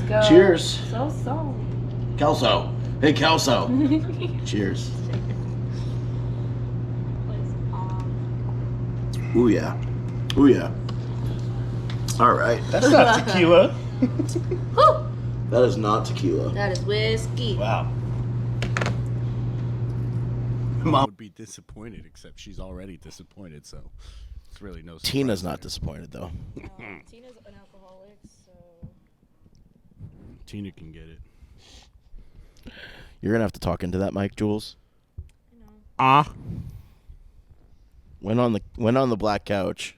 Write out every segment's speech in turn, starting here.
go. Cheers. So. Kelso. Hey, Kelso. Cheers. Ooh, yeah. Ooh, yeah. All right. That's not tequila. That is not tequila. That is whiskey. Wow. Mom would be disappointed, except she's already disappointed, so it's really no surprise. Tina's not disappointed, though. Tina's an alcoholic, so... Tina can get it. You're going to have to talk into that mic, Jules. Went on the black couch.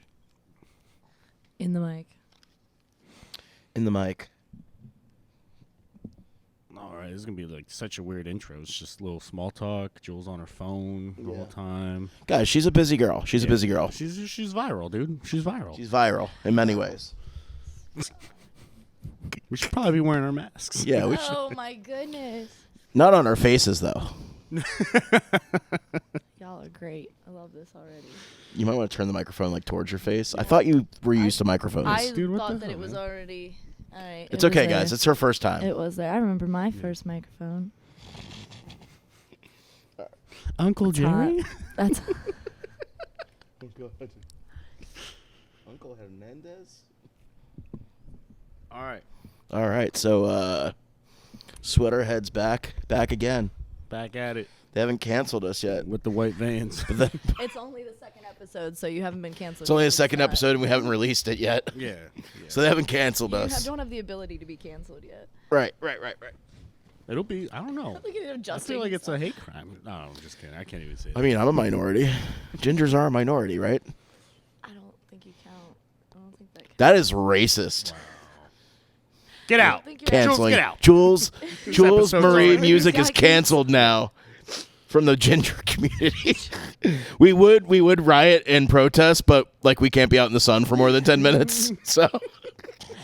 In the mic. In the mic. All right, this is going to be like such a weird intro. It's just a little small talk. Jules on her phone the whole time. Guys, she's a busy girl. She's a busy girl. She's viral, dude. She's viral. She's viral in many ways. We should probably be wearing our masks. Yeah, we should. Oh, my goodness. Not on our faces, though. Y'all are great. I love this already. You might want to turn the microphone like towards your face. I thought you were used to microphones. I Dude, what thought the that hell, it was man? already... All right. It's okay, guys. It's her first time. It was there. I remember my first microphone. Uncle Jerry? That's... Uncle Hernandez? All right. So, Sweaterhead's back again. Back at it They haven't canceled us yet. with the white vans. It's only the second episode, so you haven't been canceled. It's only the second episode, and we haven't released it yet. Yeah. So they haven't canceled us. don't have the ability to be canceled yet. Right. It'll be, I don't know. Look at it I adjusting. feel like it's a hate crime. No, I'm just kidding. I can't even say I that. mean, I'm a minority. Gingers are a minority, right? I don't think you count. I don't think that counts. That is racist. Get out. think you're- Canceling. Jules, get out. Jules episode's Marie over. music is canceled now from the ginger community. we would riot and protest, but like we can't be out in the sun for more than 10 minutes. So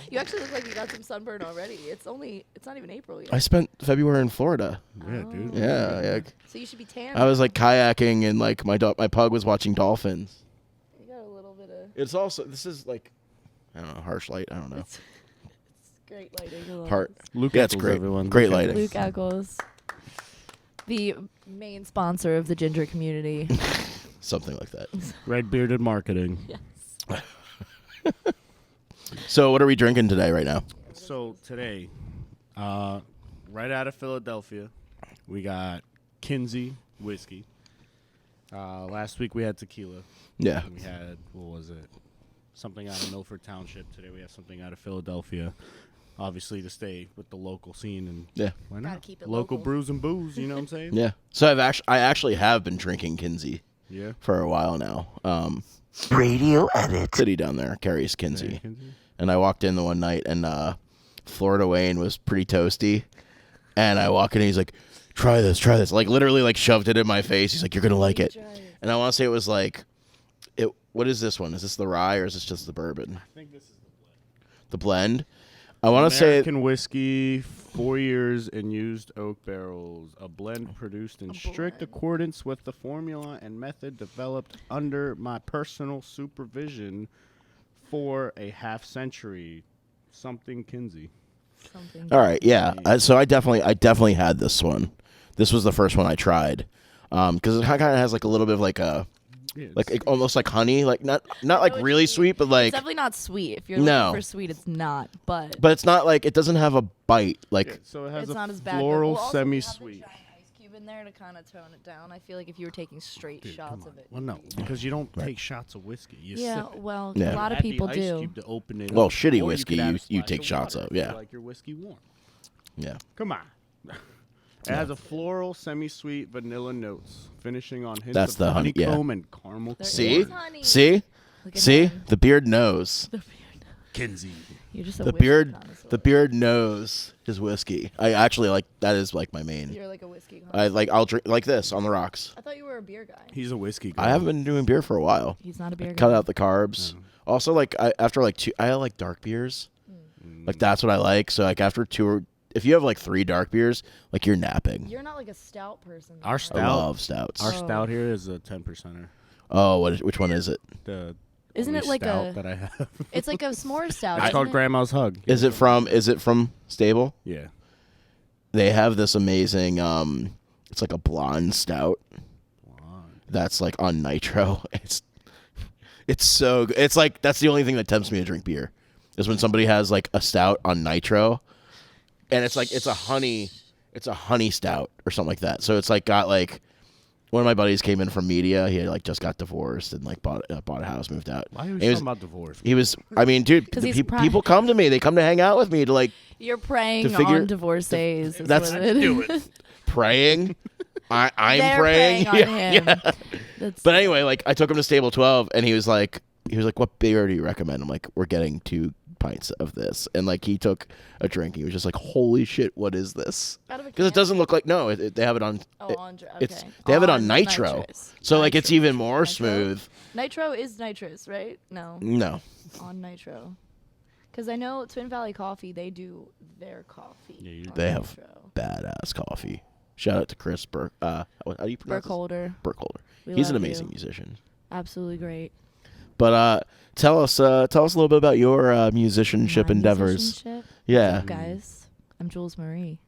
You actually look like you got some sunburn already. It's not even April yet. I spent February in Florida. Yeah, dude. Yeah. So you should be tan. I was like kayaking and like my pug was watching dolphins. You got a little bit of... It's also, this is like, I don't know, harsh light. I don't know. It's great lighting. I love Heart. this. Luke Yeah, it's Eccles, great. everyone. Great Luke lighting. Luke Eccles, the main sponsor of the ginger community. Something like that. Red Bearded Marketing. Yes. So what are we drinking today right now? So today, right out of Philadelphia, we got Kinsey whiskey. Last week we had tequila. Yeah. We had, what was it? Something out of Milford Township. Today we have something out of Philadelphia. Obviously to stay with the local scene and Yeah. why Gotta not? keep it Local local. brews and booze, you know what I'm saying? Yeah. So I actually have been drinking Kinsey Yeah. for a while now. Radio edit. City down there carries Kinsey. Yeah, Kinsey. And I walked in the one night and Florida Wayne was pretty toasty. And I walk in and he's like, try this. Like literally like shoved it in my face. He's like, you're going to like it. Try it. And I want to say it was like, what is this one? Is this the rye or is this just the bourbon? I think this is The blend? I want to say, American whiskey, 4 years in used oak barrels, a blend produced in strict accordance with the formula and method developed under my personal supervision for a half century. Something Kinsey. Something. all right, yeah. So I definitely had this one. This was the first one I tried. Because it kind of has like a little bit of like a, Yeah, like almost like honey, like not like what really you mean. sweet, but It's like, definitely not sweet. If you're No. looking for sweet, it's not. But but it's not like, it doesn't have a bite. Like, so it has it's a not as bad. floral Well, also, we have the semi-sweet. giant ice cube in there to kind of tone it down. I feel like if you were taking straight Dude, shots come of on. it. Well, no, because you don't take shots of whiskey. You Yeah, sip it. well, Yeah. a lot of Add the people ice do. cube to open it Well, up. shitty Or whiskey, could add a you splash take of shots water of, if you yeah. like your whiskey warm. yeah. Come on. It has a floral, semi-sweet vanilla notes, finishing on hints That's of the honey- yeah. honeycomb and caramel. There See? is honey. See? Look at See? him. The beard knows. The beard. Kinsey. You're just a The whiskey beard, connoisseur. the beard knows his whiskey. I actually like, that is like my main. You're like a whiskey I'll drink like this on the rocks. I thought you were a beer guy. He's a whiskey guy. I haven't been doing beer for a while. He's not a beer guy. Cut out the carbs. Also, like after like I like dark beers. Like that's what I like. So like after if you have like 3 dark beers, like you're napping. You're not like a stout person. Our though, I stout- right? love stouts. Our Oh. stout here is a 10%er. Oh, which one is it? The Isn't it only like stout a? that I have? It's like a s'more stout. It's isn't called it? Grandma's Hug. Is it from Stable? Yeah. They have this amazing it's like a blonde stout that's like on nitro. It's so good. It's like that's the only thing that tempts me to drink beer is when somebody has like a stout on nitro, and it's like it's a honey stout or something like that. So it's like got like one of my buddies came in from media. He had like just got divorced and like bought a house, moved out. Why are you He was- talking about divorce? He was, I mean, dude, 'Cause he's people come to me. They come to hang out with me to like You're preying to figure- on divorcees. is that's- what it Do is. it. praying. I'm They're praying. preying on him. Yeah. That's, But anyway, like I took him to Stable 12, and he was like, "What beer do you recommend?" I'm like, "We're getting 2 pints of this," and like he took a drink. He was just like, "Holy shit, what is this?" Out of a Because it can? doesn't look like they have it on. Oh, on okay. It's they have it on nitro, nitrous. so like it's even more Nitro? smooth. Nitro is nitrous, right? No, No, on nitro. Because I know Twin Valley Coffee, they do their coffee. Yeah, on they have nitro. badass coffee. Shout out to Chris Burke. How do you pronounce Burkholder. Burkholder. We He's an love amazing you. musician. Absolutely great. But tell us a little bit about your musicianship My endeavors. musicianship? Yeah. What's up, guys? I'm Jules Marie.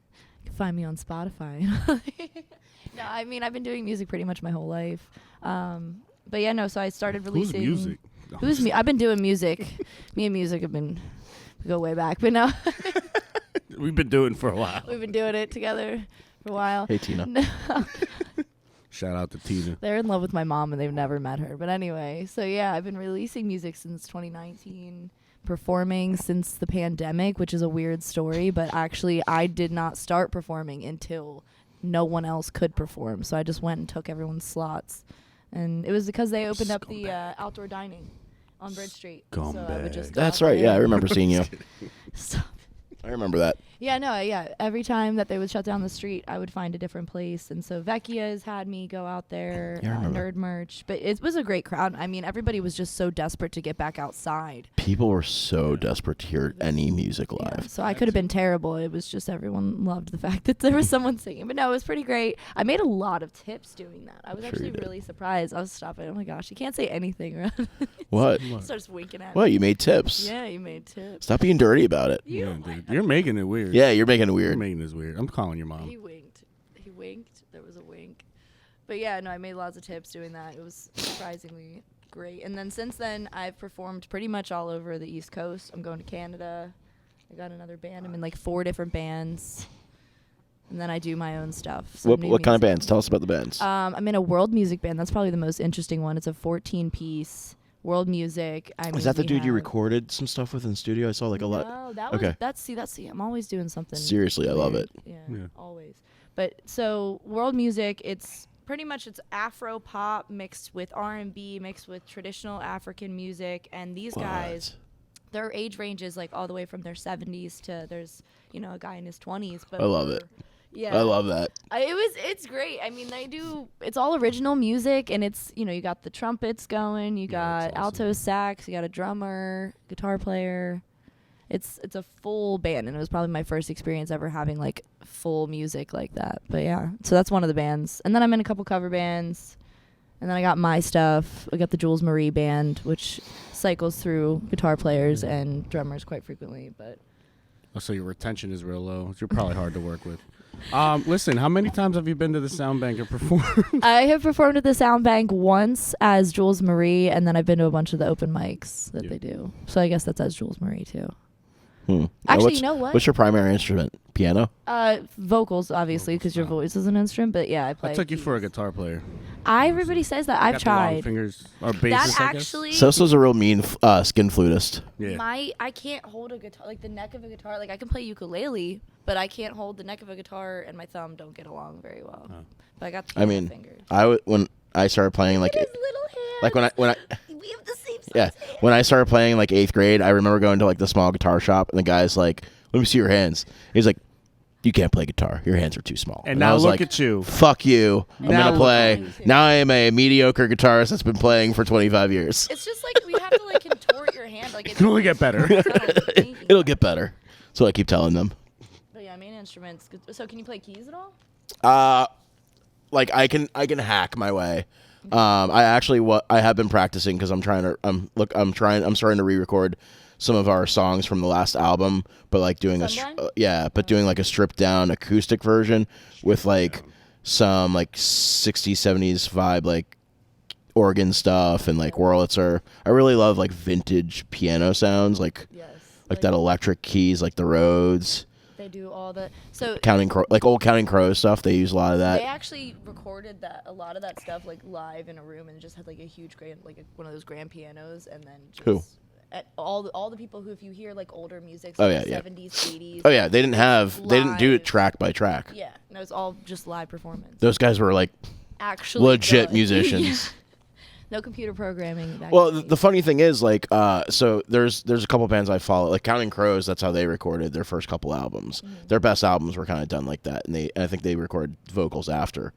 You can find me on Spotify. No, I mean, I've been doing music pretty much my whole life. But yeah, no, so I started Who's releasing. music? Who's me? I've been doing music. Me and music have been, we go way back. But no, We've been doing for a while. we've been doing it together for a while. Hey Tina. No, Shout out to Tina. they're in love with my mom and they've never met her. But anyway, so yeah, I've been releasing music since 2019. Performing since the pandemic, which is a weird story, but actually I did not start performing until no one else could perform. So I just went and took everyone's slots. And it was because they opened up the outdoor dining on Bridge Street. So I would just go That's out right. there. Yeah, I remember seeing you. Stop. I remember that. Yeah, no, yeah. Every time that they would shut down the street, I would find a different place. And so Vecchia's had me go out there, Yeah, I remember. Nerd Merch. But it was a great crowd. I mean, everybody was just so desperate to get back outside. People were so desperate to hear any music Yeah, live. so I could have been terrible. It was just everyone loved the fact that there was someone singing. But no, it was pretty great. I made a lot of tips doing that. I was Sure actually you did. really surprised. I was stopping. Oh my gosh, you can't say anything around. What? Starts winking at What? me. You made tips. Yeah, you made tips. Stop being dirty about it. Yeah, dude. You're making it weird. Yeah, you're making it You're weird. making this weird. I'm calling your mom. He winked. He winked. There was a wink. But yeah, no, I made lots of tips doing that. It was surprisingly great. And then since then, I've performed pretty much all over the East Coast. I'm going to Canada. I got another band. I'm in like 4 different bands. And then I do my own stuff. some What new kind of music. bands? Tell us about the bands. I'm in a world music band. That's probably the most interesting one. It's a 14-piece world music. I mean, Is that the we dude you have- recorded some stuff with in the studio? I saw like a lot. No, that was Okay. that's I'm always doing something. Seriously, I love weird. it. Yeah, Yeah. always. But so world music, it's pretty much it's Afro pop mixed with R&B mixed with traditional African music, and these guys, their age range is like all the way from their 70s to there's a guy in his 20s. But I love it. Yeah, I love that. It's great. I mean, it's all original music, and it's you got the trumpets going, you got that's awesome. alto sax, you got a drummer, guitar player. It's a full band, and it was probably my first experience ever having like full music like that. But yeah, so that's one of the bands, and then I'm in a couple cover bands, and then I got my stuff. I got the Jules Marie band, which cycles through guitar players and drummers quite frequently. But Oh, so your retention is real low. You're probably hard to work with. Listen, how many times have you been to the Sound Bank and performed? I have performed at the Sound Bank once as Jules Marie, and then I've been to a bunch of the open mics that Yeah. they do. So I guess that's as Jules Marie too. Now, Actually, what's- you know what? What's your primary instrument? Piano? Vocals, obviously, because your voice is an instrument. But yeah, I play. I took you for a keys. guitar player. Everybody says that. I've Got the long tried. fingers or bassist, That I guess? actually, Sosa's a real mean skin flutist. Yeah. I can't hold a guitar, like the neck of a guitar. Like I can play ukulele, but I can't hold the neck of a guitar, and my thumb don't get along very well. Oh. But I got the I piano mean, fingers. when I started playing like His little hands. like when I we have the same size yeah hands. when I started playing like 8th grade, I remember going to like the small guitar shop, and the guy's like, "Let me see your hands." He's like, "You can't play guitar. Your hands are too small." And I now was look like, at you. "Fuck you! I'm Now gonna look play." at you. Now I am a mediocre guitarist that's been playing for 25 years. It's just like we have to like contort your hand. Like it can only get better. It'll get better. So I keep telling them. But yeah, main instruments. So can you play keys at all? Like I can hack my way. I have been practicing because I'm starting to re-record some of our songs from the last album, but like doing doing like a stripped down acoustic version with like some like 60s 70s vibe, like organ stuff and like Wurlitzer. I really love like vintage piano sounds, like that electric keys, like the Rhodes. They do all the old Counting Crows stuff. They use a lot of that. They actually recorded a lot of that stuff like live in a room and just had like a huge grand, like one of those grand pianos, and then just all the people who, if you hear like older music, so 70s, 80s. Oh yeah, they didn't do it track by track. Yeah, and it was all just live performance. Those guys were like actually legit good. musicians. No computer programming. Well, the funny thing is, like, so there's a couple bands I follow, like Counting Crows. That's how they recorded their first couple albums. Mm-hmm. Their best albums were kind of done like that, and I think they recorded vocals after,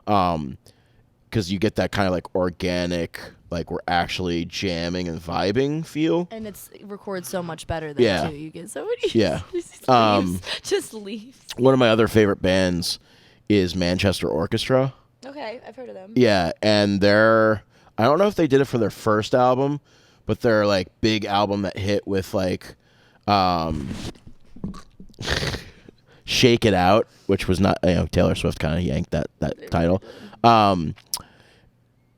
because you get that kind of like organic, like we're actually jamming and vibing feel. And it records so much better than too. You get so many just leaves. One of my other favorite bands is Manchester Orchestra. Okay, I've heard of them. Yeah, and I don't know if they did it for their first album, but their like big album that hit with like Shake It Out, which was not, Taylor Swift kind of yanked that title.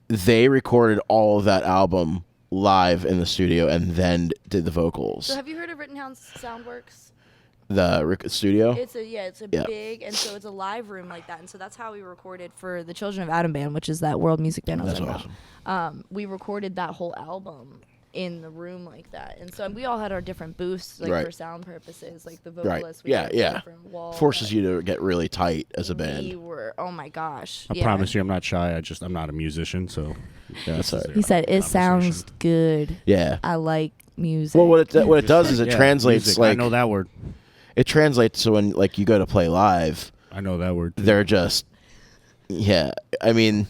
They recorded all of that album live in the studio and then did the vocals. So have you heard of Rittenhouse Soundworks? The studio? It's a big, and so it's a live room like that, and so that's how we recorded for the Children of Adam band, which is that world music band. That's awesome. We recorded that whole album in the room like that, and so we all had our different booths, like for sound purposes, like the vocalists. We had different walls. Forces you to get really tight as a band. We were, oh my gosh! I promise you, I'm not shy. I'm not a musician, so that's all right. He said it sounds good. Yeah, I like music. Well, what it does is it translates music. like I know that word. It translates to when like you go to play live. I know that word too. They're just, I mean,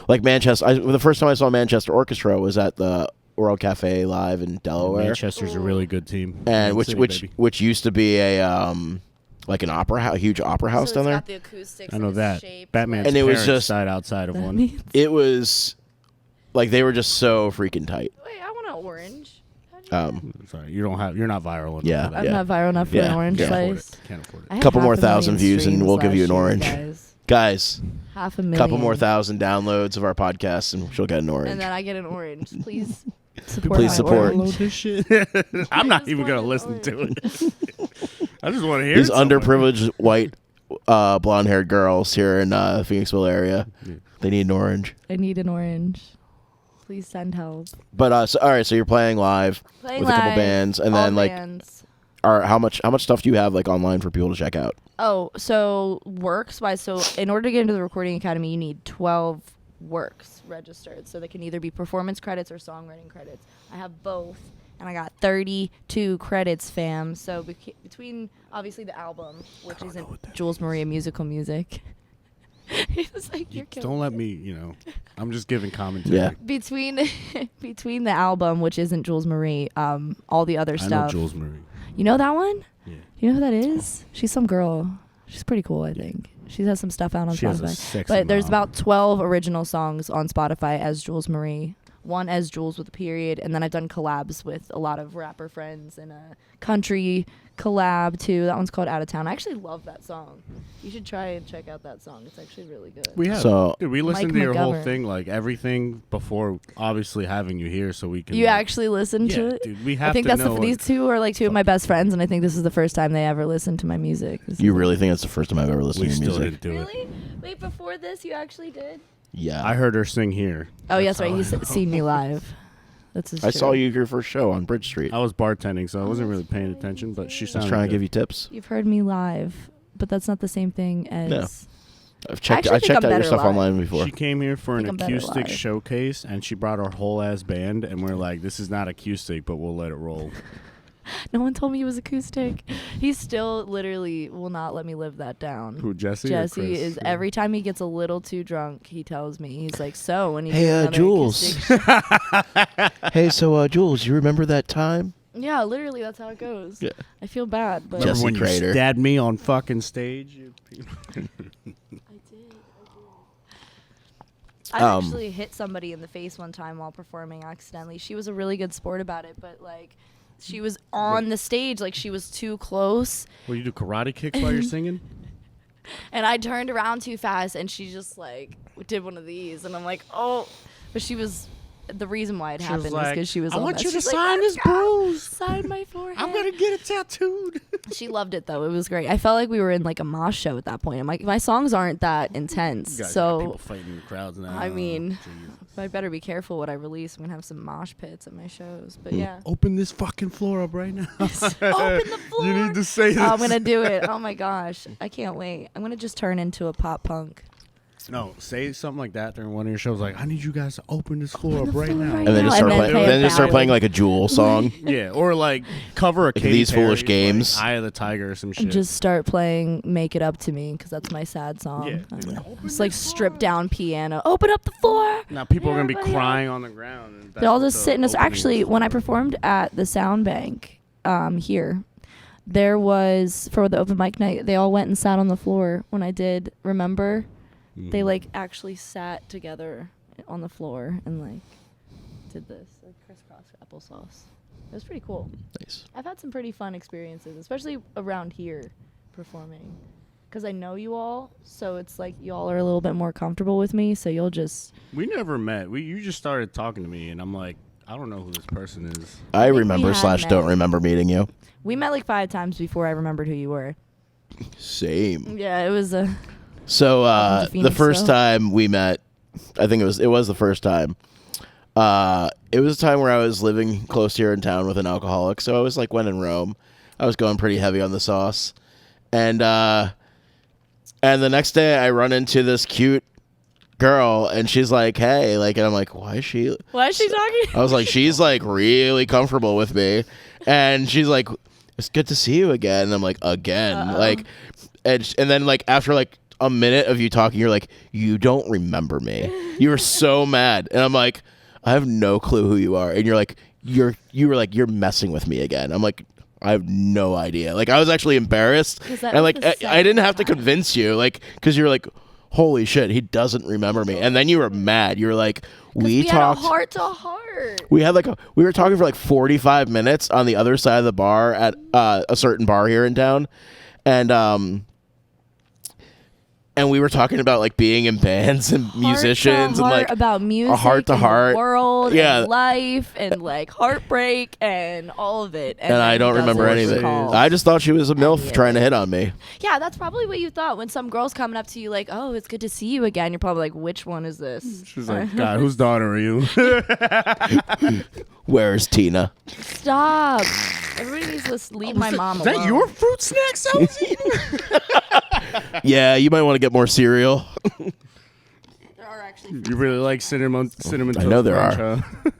like Manchester. The first time I saw Manchester Orchestra was at the World Cafe Live in Delaware. Manchester's a really good team, and which used to be a like an huge opera house down there. Got the acoustics. I know that. Shaped, Batman's and it was parents just died outside of one. It was like they were just so freaking tight. Wait, I want an orange. Sorry, you're not viral enough. Yeah, for that. I'm not viral enough for an orange slice. Can't afford it. A couple more 1,000 views and we'll give you an orange. $500,000. Guys, couple more 1,000 downloads of our podcast and she'll get an orange. And then I get an orange. Please support. Please support. Download this shit. I'm not even gonna listen to it. I just want to hear these it underprivileged white blonde-haired girls here in Phoenixville area. Yeah. They need an orange. I need an orange. Please send help. But all right, so you're playing live with a couple bands, and then like, how much stuff do you have like online for people to check out? Oh, so works wise. So in order to get into the Recording Academy, you need 12 works registered. So they can either be performance credits or songwriting credits. I have both, and I got 32 credits, fam. So between obviously the album, which isn't Jules Marie musical music. It's like, don't let me, I'm just giving commentary. Yeah. Between the album, which isn't Jules Marie, all the other stuff. I know Jules Marie. You know that one? Yeah. You know who that is? She's some girl. She's pretty cool, I think. She has some stuff out on Spotify. But there's about 12 original songs on Spotify as Jules Marie. One as Jules with a period, and then I've done collabs with a lot of rapper friends and a country collab too. That one's called Out of Town. I actually love that song. You should try and check out that song. It's actually really good. We have. Dude, we listened to your whole thing, like everything before obviously having you here so we can. You actually listened to it? Dude, we have I think to that's these two are like two of my best friends, and I think this is the first time they ever listened to my music. You really think that's the first time I've ever listened to your music? We still didn't do it. Really? Wait, before this you actually did? Yeah. I heard her sing here. Oh, yes, right. He's seen me live. I saw you your first show on Bridge Street. I was bartending, so I wasn't really paying attention, but she sounded trying good. to give you tips. You've heard me live, but that's not the same thing as... No. I checked out your stuff online before. She came here for an acoustic showcase, and she brought her whole ass band, and we're like, this is not acoustic, but we'll let it roll. No one told me he was acoustic. He still literally will not let me live that down. Who, Jesse? Jesse is every time he gets a little too drunk, he tells me, he's like, so when you hey, Jules. Hey, so Jules, you remember that time? Yeah, literally, that's how it goes. Yeah. I feel bad, but remember when you stabbed me on fucking stage? I did. I actually hit somebody in the face one time while performing accidentally. She was a really good sport about it, but like she was on the stage, like she was too close. Well, you do karate kicks while you're singing? And I turned around too fast and she just like did one of these and I'm like, oh, but she was, the reason why it happened was because she was I on want that. you to She's like, sign this bruise. sign my forehead. I'm going to get it tattooed. She loved it though. It was great. I felt like we were in like a mosh show at that point. I'm like, my songs aren't that intense, You got so people fighting in the crowds now. I mean, Jesus. I better be careful what I release. I'm gonna have some mosh pits at my shows. But yeah, Open this fucking floor up right now. open the floor. You need to say this. I'm gonna do it. Oh my gosh, I can't wait. I'm gonna just turn into a pop punk. No, say something like that during one of your shows. Like, I need you guys to open this floor up right now. And then just And start then playing. play a Then just start ballad. playing like a Jewel song. Yeah, or like cover a Katy These Foolish Perry, Games. like, Eye of the Tiger or some shit. And just start playing "Make It Up to Me" because that's my sad song. Yeah. I don't know. Just like stripped down piano. Open up the floor. Now people are gonna be Everybody crying on the ground. And They're all that's just the sitting. opening Actually, when I floor. performed at the Sound Bank here, there was, for the open mic night, they all went and sat on the floor when I did. Remember? They like actually sat together on the floor and like did this, like crisscross applesauce. It was pretty cool. Nice. I've had some pretty fun experiences, especially around here performing, because I know you all, so it's like y'all are a little bit more comfortable with me, so you'll just. We never met. You just started talking to me, and I'm like, I don't know who this person is. I think we remember had / don't met. remember meeting you. We met like 5 times before I remembered who you were. Same. Yeah, it was a. So Welcome to the Phoenix, first though. time we met, I think it was the first time. It was a time where I was living close here in town with an alcoholic, so I was like when in Rome, I was going pretty heavy on the sauce, and the next day I run into this cute girl, and she's like, "Hey," like, and I'm like, "Why is she?" Why is she talking? I was like, "She's like really comfortable with me," and she's like, "It's good to see you again." And I'm like, "Again," Uh-oh. like, and then like after like a minute of you talking, you're like, "You don't remember me." You were so mad, and I'm like, "I have no clue who you are," and you're like, you were like, "You're messing with me again." I'm like, I have no idea. Like, I was actually embarrassed, 'Cause that and was like the I didn't second have to time. convince you, like, because you're like, "Holy shit, he doesn't remember me," and then you were mad. You were like, We talked." had a heart to heart. We had we were talking for like 45 minutes on the other side of the bar at a certain bar here in town, and we were talking about like being in bands and musicians and like about music, heart to and heart. the world, Yeah. and life, and like heartbreak, and all of it. and I then don't he remember doesn't anything. recall. I just thought she was a any MILF of trying to it. hit on me. Yeah, that's probably what you thought when some girl's coming up to you like, "Oh, it's good to see you again." You're probably like, "Which one is this?" She's like, God, whose daughter are you? Where's Tina? Stop! Everybody needs to leave my mom Is alone. that your fruit snacks I was eating? Yeah, you might want to get more cereal. There are actually. You really like cinnamon I know there Toast are. Crunch, huh?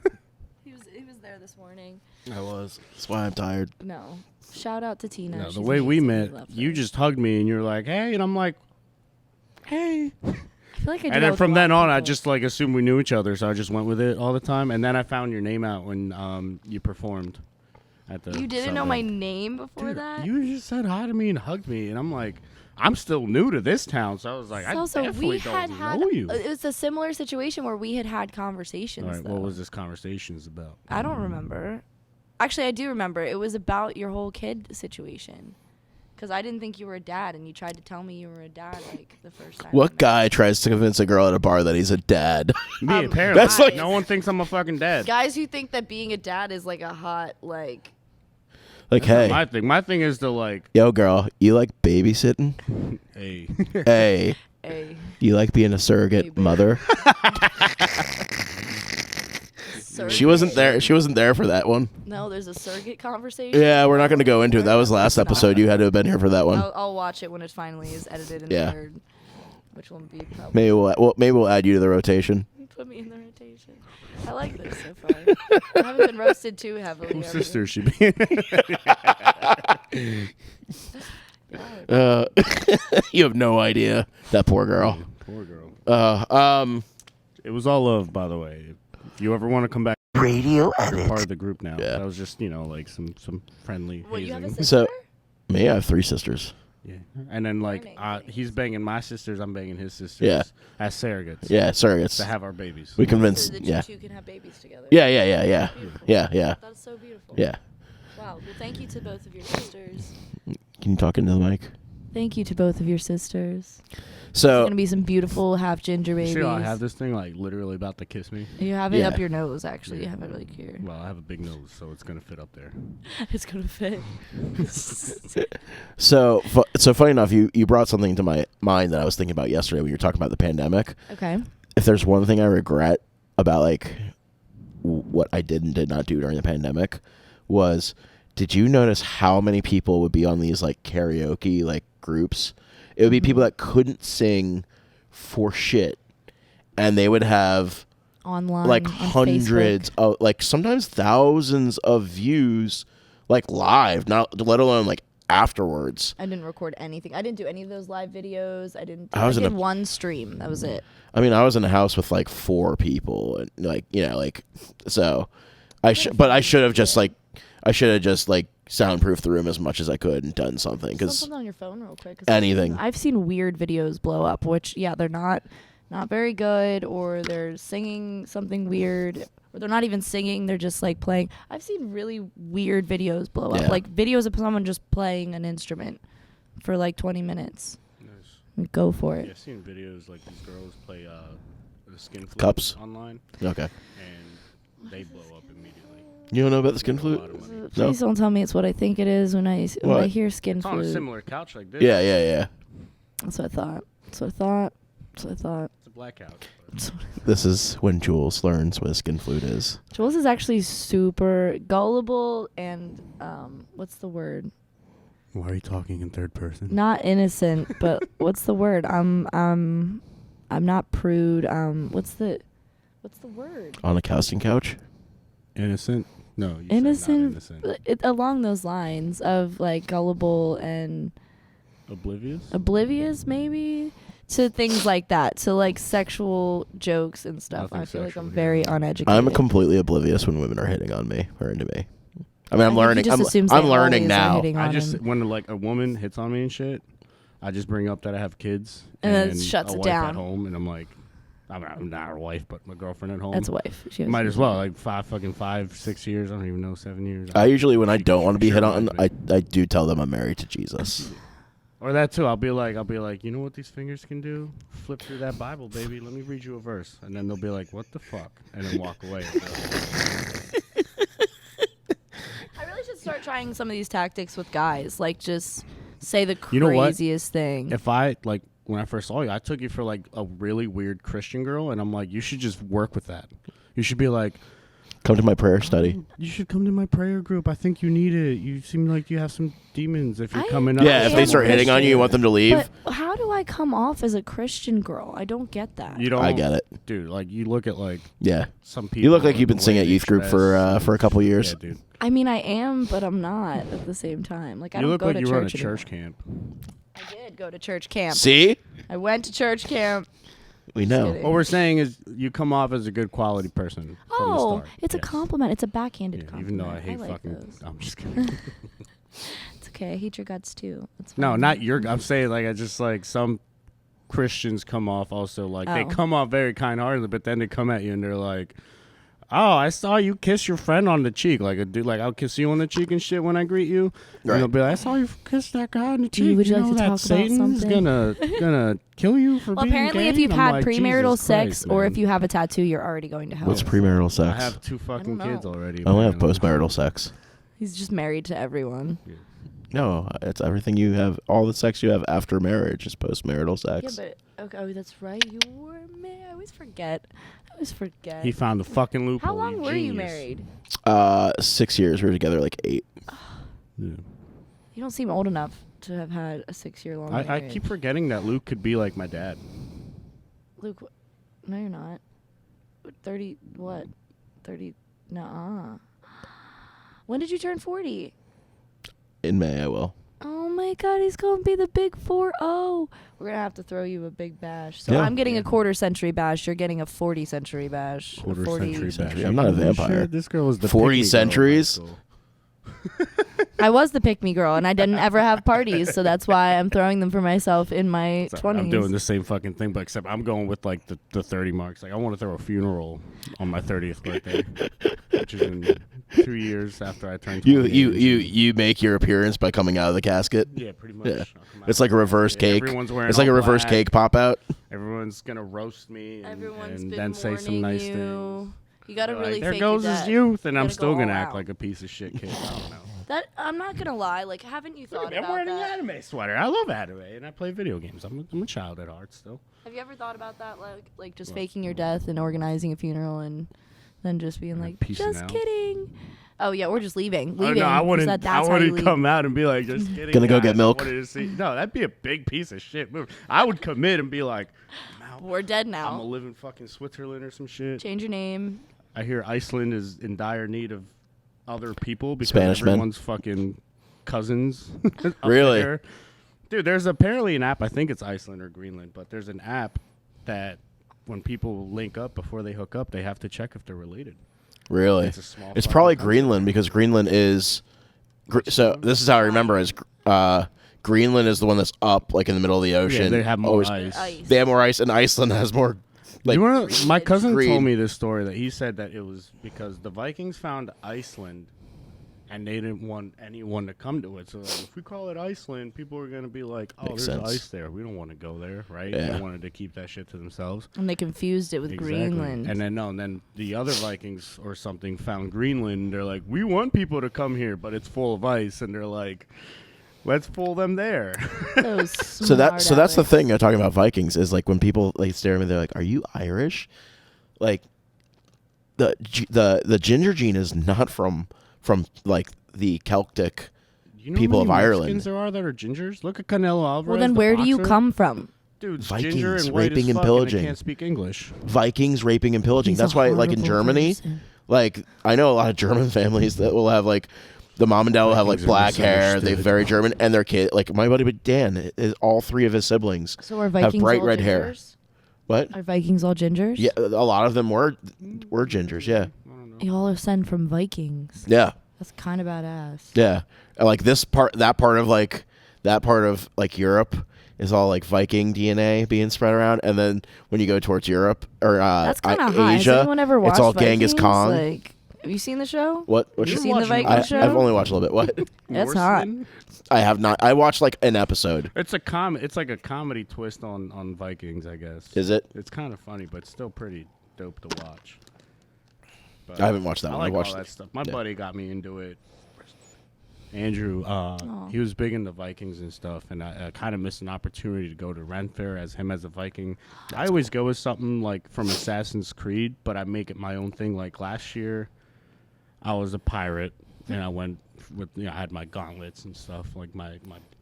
He was there this morning. I was. That's why I'm tired. No. Shout out to Tina. No, the She's way we amazing. met, love you her. just hugged me and you're like, hey, and I'm like, hey. I feel like I do And that then with from a lot then of on, I people. just like assumed we knew each other, so I just went with it all the time. And then I found your name out when you performed at the. You didn't know Sunday. my name before Dude, that? You just said hi to me and hugged me, and I'm like, I'm still new to this town, so I was like, I definitely we don't had know you. it was a similar situation where we had conversations. All right, though. what was this conversations about? I don't remember. Actually, I do remember. It was about your whole kid situation. Because I didn't think you were a dad, and you tried to tell me you were a dad like the first time. we What met. guy tries to convince a girl at a bar that he's a dad? Me, apparently. That's like- no one thinks I'm a fucking dad. Guys who think that being a dad is like a hot like. Like, That's not hey, my thing. My thing is to like, yo, girl, you like babysitting? hey, Hey, A you like being a surrogate Baby. mother? surrogate. She wasn't there. She wasn't there for that one. No, there's a surrogate conversation. Yeah, we're not going to go into it. That was last episode. You had to have been here for that one. I'll watch it when it finally is edited and Yeah. aired. Which will be probably. Maybe we'll add you to the rotation. Put me in the rotation. I like this so far. I haven't been roasted too heavily. whose or sister should be in it? You have no idea. That poor girl. Poor girl. Uh, It was all love, by the way. If you ever want to come back, Radio you're edit. part of the group now. Yeah. That was just, like some friendly What, you have a hazing. sister? So- me, I have 3 sisters. Yeah, and then like Learning he's things. banging my sisters, I'm banging his sisters. Yeah. As surrogates. Yeah, surrogates. To have our babies. We So convinced. that Yeah. you two can have babies together. Yeah. Beautiful. Yeah. That's so beautiful. Yeah. Wow. Well, thank you to both of your sisters. Can you talk into the mic? Thank you to both of your sisters. There's So gonna be some beautiful half ginger babies. Sure, I have this thing like literally about to kiss me. You have it Yeah. up your nose, actually. You have it like here. Well, I have a big nose, so it's gonna fit up there. It's gonna fit. so funny enough, you brought something to my mind that I was thinking about yesterday when you were talking about the pandemic. Okay. If there's one thing I regret about like what I did and did not do during the pandemic was, did you notice how many people would be on these like karaoke like groups? It would be people that couldn't sing for shit, and they would have Online. like on hundreds Facebook. of, like sometimes thousands of views, like live, not let alone like afterwards. I didn't record anything. I didn't do any of those live videos. I didn't. I was in did a- one stream. That was it. I mean, I was in a house with like 4 people, and like, you know, like, so I should have just like soundproofed the room as much as I could and done something, because Something on your phone real quick. 'Cause anything. I've seen weird videos blow up, which they're not very good, or they're singing something weird, or they're not even singing. They're just like playing. I've seen really weird videos blow up, Yeah. like videos of someone just playing an instrument for like 20 minutes. Nice. Go for it. Yeah, I've seen videos like these girls play the skin flute Cups? online, Okay. and they blow up immediately. You don't know about the skin A flute? lot of money. Please don't tell me it's what I think it is when I What? hear skin It's on a flute. similar couch like this. Yeah. That's what I thought. That's what I thought. That's what I thought. It's a black couch. This is when Jules learns what a skin flute is. Jules is actually super gullible and what's the word? Why are you talking in third person? Not innocent, but what's the word? I'm not prude. What's the word? On a casting couch? Innocent? No. You said not Innocent. innocent. Along those lines of like gullible and Oblivious? oblivious, maybe, to things like that, to like sexual jokes and stuff. Nothing I feel like sexual I'm here. very uneducated. I'm completely oblivious when women are hitting on me or into me. I mean, I I'm think learning. he just assumes I'm they learning always are now. hitting I on just him. when like a woman hits on me and shit, I just bring up that I have kids And then it shuts a it wife down. at home, and I'm like, I'm not a wife, but my girlfriend at home. That's a wife. She has Might as well, like 5, 6 years. I don't even know, 7 years. I usually, when I don't want to be Sure hit on, reminds me. I do tell them I'm married to Jesus. Or that too. I'll be like, you know what these fingers can do? Flip through that Bible, baby. Let me read you a verse, and then they'll be like, what the fuck, and then walk away. I really should start trying some of these tactics with guys. Like, just say the You know what? craziest thing. If I like when I first saw you, I took you for like a really weird Christian girl, and I'm like, you should just work with that. You should be like, Come to my prayer study. you should come to my prayer group. I think you need it. You seem like you have some demons if you're coming up. Yeah, if they start hitting on you, you want them to leave. But how do I come off as a Christian girl? I don't get that. You don't. I get it. dude. Like you look at like Yeah. some people. You look like and you've been the singing way at they youth group dress. for a couple years. Yeah, dude. I mean, I am, but I'm not at the same time. Like, I You don't look go like to you run a church church anymore. camp. I did go to church camp. See? I went to church camp. We know. kidding. What we're saying is you come off as a good quality person. From the Oh, start. it's a Yes. compliment. It's a backhanded Yeah, compliment. even though I hate like fucking. those. I'm just kidding. It's okay. I hate your guts too. It's No, fine. not your. I'm saying like I just like some Christians come off also like they Oh. come off very kind-hearted, but then they come at you and they're like, "Oh, I saw you kiss your friend on the cheek." Like a dude, like I'll kiss you on the cheek and shit when I greet you. Right. And they'll be like, "I saw you kiss that guy on the Do you- cheek." would you like know to that talk about Satan's something? gonna kill you for Well, being apparently, gay? if you've And I'm had like, premarital Jesus sex Christ, or man. if you have a tattoo, you're already going to hell. What's premarital I sex? have 2 fucking know. kids already. I only have apparently. postmarital sex. He's just married to everyone. No, it's everything you have. All the sex you have after marriage is postmarital sex. Yeah, but okay, oh, that's right. You were married. I always forget. He found the fucking loophole. How long were you genius. married? 6 years. We were together like 8. Yeah. You don't seem old enough to have had a 6-year long I marriage. keep forgetting that Luke could be like my dad. Luke, no, you're not. 30, what? 30, nuh-uh. When did you turn 40? In May, I will. Oh my God, he's going to be the big 4-0. We're going to have to throw you a big bash. So Yeah. I'm getting a quarter century bash. You're getting a 40 century bash. A Quarter 40 century bash. I'm not a You vampire. sure this girl was the 40 pick-me girl in high centuries? school? I was the pick me girl, and I didn't ever have parties, so that's why I'm throwing them for myself in my 20s. I'm doing the same fucking thing, but except I'm going with like the 30 marks. Like I want to throw a funeral on my 30th birthday, which is in 2 years after I turn 28. You make your appearance by coming out of the casket. Yeah, pretty much. Yeah. It's like a reverse cake. Everyone's wearing It's like a all reverse black. cake pop out. Everyone's gonna roast me Everyone's and been then say some mourning nice you. things. You gotta They're really like, there fake goes your his death. youth, and You I'm gotta still go gonna all act out. like a piece of shit kid. I don't know. That I'm not gonna lie. Like, haven't you thought I'm about wearing that? an anime sweater. I love anime, and I play video games. I'm a child at heart still. Have you ever thought about that? Like just faking your death and organizing a funeral and then just being like, peacing just out. kidding. Oh yeah, we're just leaving. Oh, Leaving. no, I Is wouldn't. that- I that's how you wouldn't leave? come out and be like, just kidding. Gonna go guys, get milk? I wanted to see. No, that'd be a big piece of shit move. I would commit and be like, We're dead I'm now. gonna live in fucking Switzerland or some shit. Change your name. I hear Iceland is in dire need of other people because Spanish men. everyone's fucking cousins. up Really? there. Dude, there's apparently an app. I think it's Iceland or Greenland, but there's an app that when people link up before they hook up, they have to check if they're related. Really? It's a small It's fucking probably country. Greenland because Greenland is. So this is how I remember is Greenland is the one that's up like in the middle of the ocean. Yeah, they have more Always- ice. They have more ice, and Iceland has more. Like You wanna, my cousin green. told me this story that he said that it was because the Vikings found Iceland and they didn't want anyone to come to it. So like, if we call it Iceland, people are going to be like, oh, Makes there's sense. ice there. We don't want to go there, right? Yeah. They wanted to keep that shit to themselves. And they confused it with Exactly. Greenland. And then the other Vikings or something found Greenland. And they're like, we want people to come here, but it's full of ice. And they're like, let's pull them there. So that's the thing I'm talking about Vikings is like when people like stare at me, they're like, "Are you Irish?" Like the ginger gene is not from like the Celtic. You know People how of many Ireland. Mexicans there are that are gingers? Look at Canelo Alvarez. Well, then the where do you boxer. come from? Dude, Vikings, ginger and white raping as and fuck, pillaging. they can't speak English. Vikings raping and pillaging. He's That's a why like in horrible Germany, person. like I know a lot of German families that will have like the mom and dad will have like Vikings are black hair. They're misunderstood. very German, and their kid like my buddy Dan, all three of his siblings So are have Vikings bright all red hair. gingers? What? Are Vikings all gingers? Yeah, a lot of them were gingers. Yeah, Y'all are sent from Vikings. yeah. That's kind of badass. Yeah, and, like that part of Europe is all like Viking DNA being spread around, and then when you go towards Europe or That's kind of high. Has Asia, anyone ever watched it's all Vikings? Genghis Khan. Like, have you seen the show? What? Have you show? seen the Viking I, show? I've only watched a little bit. What? That's hot. Norseman? I have not. I watched like an episode. It's like a comedy twist on Vikings, I guess. Is it? It's kind of funny, but still pretty dope to watch. But I haven't watched that I one. like I watched all that stuff. My yeah. buddy got me into it. Andrew, he was big into Vikings and stuff, and I kind of missed an opportunity to go to Ren Fair as him as a Viking. I always go with something like from Assassin's Creed, but I make it my own thing. Like last year, I was a pirate, and I went with I had my gauntlets and stuff, like my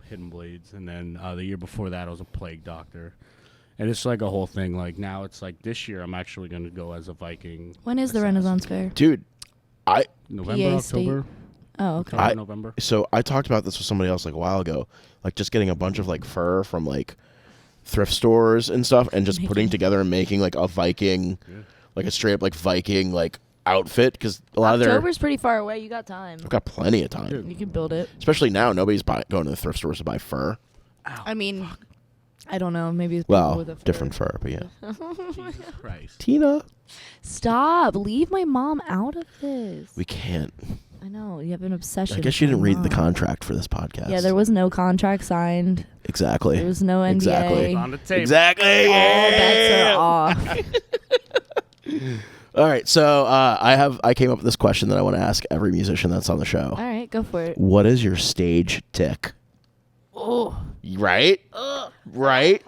hidden blades, and then the year before that, I was a plague doctor. And it's like a whole thing. Like now, it's like this year, I'm actually going to go as a Viking. When is the assassin. Renaissance Fair? Dude, November, PA State. October. Oh, okay. October, November. so I talked about this with somebody else like a while ago, like just getting a bunch of like fur from like thrift stores and stuff, and just putting together and making like a Viking, like a straight up like Viking like outfit because a lot of October's pretty far away. You got time. I've got plenty of time. You can build it. Especially now, nobody's going to the thrift stores to buy fur. I mean, I don't know. Maybe it's people Well, with a fur. different fur, but yeah. Jesus Christ. Tina, Stop. Leave my mom out of this. we can't. I know. You have an obsession. I guess you with didn't my read the mom. contract for this podcast. Yeah, there was no contract signed. Exactly. There was no NDA. Exactly. On the table. Exactly. All bets Yeah. are off. All right, so I came up with this question that I want to ask every musician that's on the show. All right, go for it. What is your stage tick? Oh, Right? Right?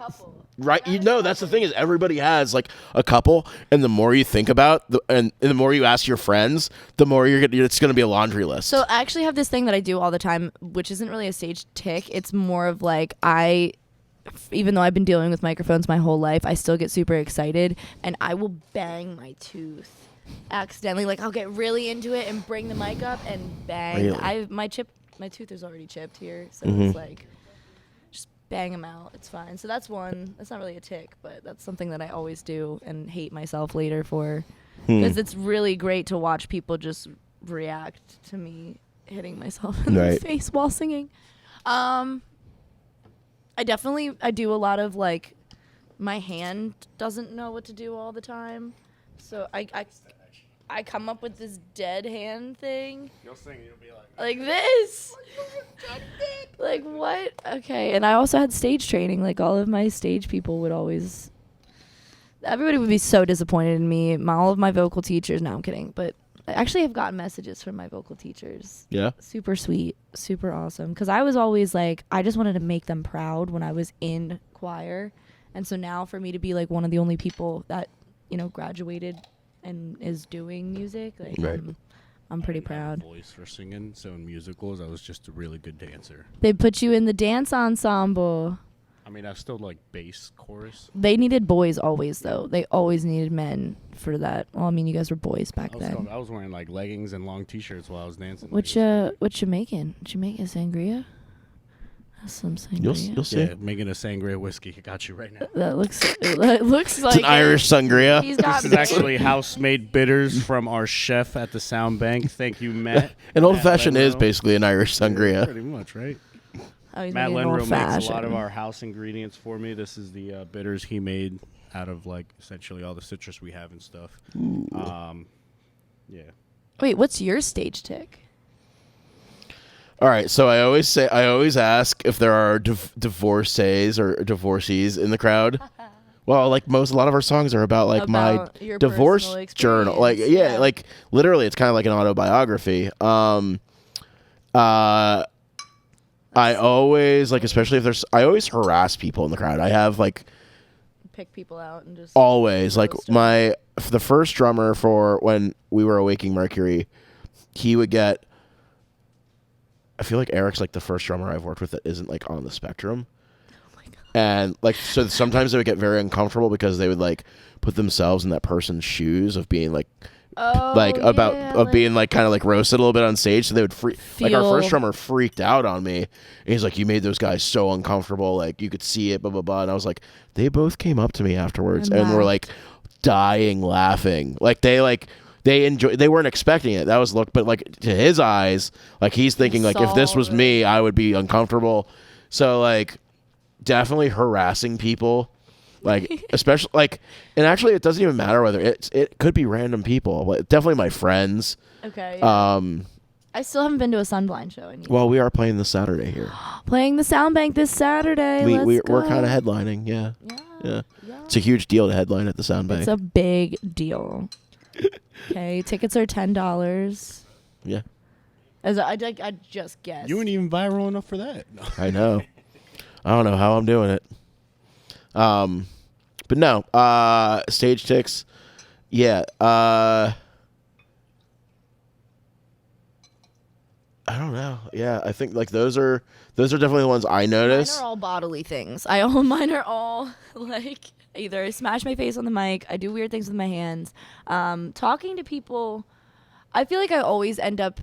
Right? You know, that's the thing is everybody has like a couple, and the more you think about and the more you ask your friends, the more it's going to be a laundry list. so I actually have this thing that I do all the time, which isn't really a stage tick. It's more of like even though I've been dealing with microphones my whole life, I still get super excited, and I will bang my tooth accidentally. Like I'll get really into it and bring the mic up and bang. Really? My tooth is already chipped here, so Mm-hmm. it's like just bang them out. It's fine. So that's one. That's not really a tick, but that's something that I always do and hate myself later for, because it's really great to watch people just react to me hitting myself in the face while singing. I do a lot of like, my hand doesn't know what to do all the time, so I come up with this dead hand thing. You'll sing, you'll be like this. Like what? Okay, and I also had stage training. Like all of my stage people would always. Everybody would be so disappointed in me. All of my vocal teachers. No, I'm kidding. But I actually have gotten messages from my vocal teachers. Yeah. Super sweet, super awesome. Because I was always like, I just wanted to make them proud when I was in choir, and so now for me to be like one of the only people that graduated and is doing music, like I'm pretty proud. Voice for singing, so in musicals, I was just a really good dancer. They put you in the dance ensemble. I mean, I still like bass chorus. They needed boys always, though. They always needed men for that. Well, I mean, you guys were boys back then. I was wearing like leggings and long t-shirts while I was dancing. What you making? Did you make a sangria? That's some sangria. You'll see. Yeah, making a sangria whiskey. I got you right now. That looks like It's an Irish sangria. He's got This is actually house-made bitters from our chef at the Sound Bank. Thank you, Matt. An old-fashioned is Lenro. basically an Irish sangria. Pretty much, right? Oh, he's Matt making an Lenro makes old-fashioned. a lot of our house ingredients for me. This is the bitters he made out of like essentially all the citrus we have and stuff. Yeah. Wait, what's your stage tick? All right, so I always ask if there are divorcees or divorcees in the crowd. Well, like a lot of our songs are about like my your divorce personal journal. Like experience, like literally, it's kind of like an autobiography. I always especially if I always harass people in the crowd. I have like pick people out and just always like roast 'em. the first drummer for when we were Awaking Mercury, he would get. I feel like Eric's like the first drummer I've worked with that isn't like on the spectrum. Oh my God. And like so sometimes they would get very uncomfortable because they would like put themselves in that person's shoes of being like being like kind of like roasted a little bit on stage, so they would like our first drummer freaked out on me, and he's like, you made those guys so uncomfortable, like you could see it, blah blah blah. And I was like, they both came up to me afterwards and were like dying laughing, like they enjoy. They weren't expecting it. That was but like to his eyes, like he's thinking like if this was me, I would be uncomfortable. So like definitely harassing people, like especially like, and actually it doesn't even matter whether it could be random people, but definitely my friends. Okay. Yeah. I still haven't been to a Sunblind show. Well, we are playing this Saturday here. Playing the Sound Bank this Saturday. We're kind of headlining. Yeah. It's a huge deal to headline at the Sound Bank. It's a big deal. Okay, tickets are $10. Yeah. As I just guessed. You weren't even viral enough for that. No. I know. I don't know how I'm doing it. But no, stage ticks. Yeah. I don't know. Yeah, I think like those are definitely the ones I notice. Mine are all bodily things. Mine are all like either I smash my face on the mic, I do weird things with my hands. Talking to people, I feel like I always end up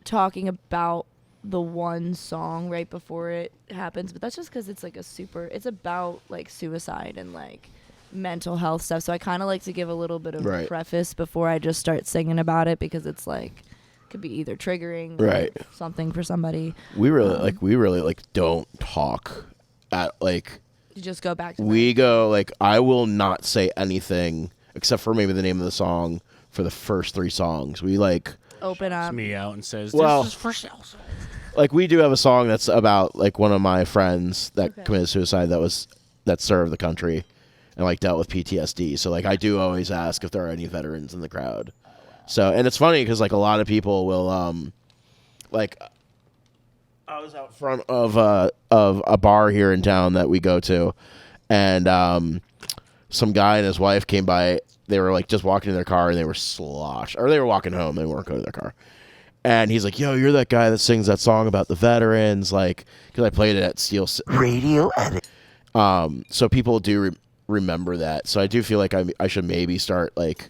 talking about the one song right before it happens, but that's just because it's like it's about like suicide and like mental health stuff. So I kind of like to give a little bit of a preface before I just start singing about it, because it's like could be either triggering or something for somebody. We really don't talk at like. You just go back to I will not say anything except for maybe the name of the song for the first 3 songs. We like open up me out and says, well, this is for sales. Like we do have a song that's about like one of my friends that committed suicide that served the country and like dealt with PTSD. So like I do always ask if there are any veterans in the crowd. Oh, wow. So, and it's funny because like a lot of people will like I was out front of a bar here in town that we go to, and some guy and his wife came by. They were like just walking in their car and they were sloshed, or they were walking home. They weren't going to their car. And he's like, "Yo, you're that guy that sings that song about the veterans," like because I played it at Steel Radio Edit. So people do remember that. So I do feel like I should maybe start like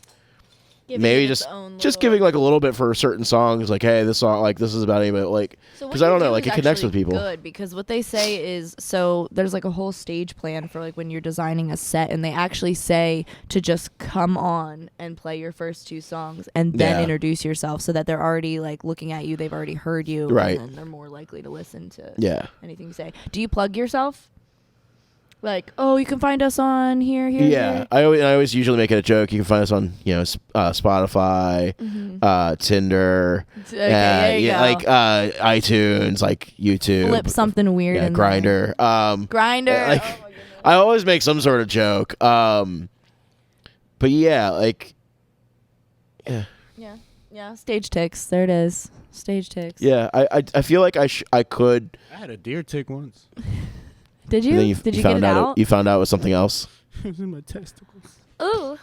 maybe just giving like a little bit for certain songs, like, hey, this song, like, this is about anybody, like, because I don't know, like, it connects with people. Good, because what they say is, so there's like a whole stage plan for like when you're designing a set, and they actually say to just come on and play your first 2 songs and then introduce yourself, so that they're already like looking at you, they've already heard you, right? And then they're more likely to listen to anything you say. Do you plug yourself? Like, oh, you can find us on here. Yeah, I always usually make it a joke. You can find us on, Spotify, Tinder, there you go. like iTunes, like YouTube. Flip something weird. Yeah, in Grinder. Grinder. Like, oh my goodness. I always make some sort of joke. But yeah, like, Yeah. Stage ticks. There it is. Stage ticks. yeah. I feel like I could. I had a deer tick once. Did you? And then Did you found get it out? out? You found out it was something else. It was in my testicles. Ooh.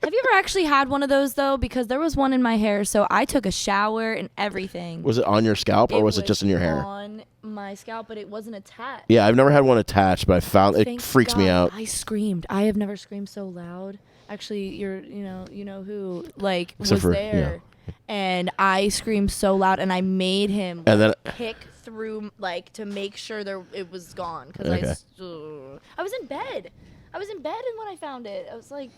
Have you ever actually had one of those though? Because there was one in my hair, so I took a shower and everything. Was it on your scalp or was it just in your hair? On my scalp, but it wasn't attached. Yeah, I've never had one attached, but I found it Thank freaks me God. out. I screamed. I have never screamed so loud. Actually, you know who like Except was for, there, and I screamed so loud, and I made him And then pick through like to make sure it was gone because Okay. I was in bed. And when I found it, I was like,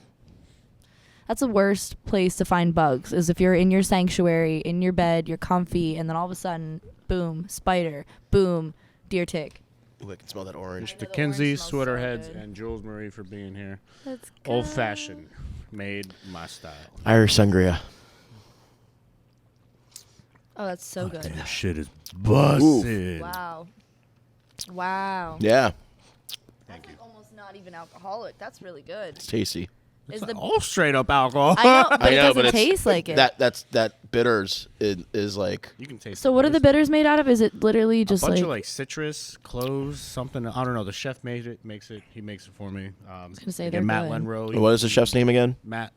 that's the worst place to find bugs, is if you're in your sanctuary, in your bed, you're comfy, and then all of a sudden, boom, spider, boom, deer tick. Ooh, I can smell that orange. To the Kinsey, orange smells so Sweaterheads, good. and Jules Marie for being here. Let's go. Old fashioned, made my style. Irish sangria. Oh, that's so good. This shit is busted. Wow. Yeah, That's like almost not even alcoholic. That's really good. it's tasty. Is It's the all straight up alcohol. I know, but I it know, doesn't but it's taste like it. that bitters is like. You can taste. So what are the bitters made out of? Is it literally just a bunch like, of like citrus, cloves, something. I don't know. The chef made it. He makes it for me. I was gonna say again, they're Matt good. Lenroe. What is the chef's name again? Matt.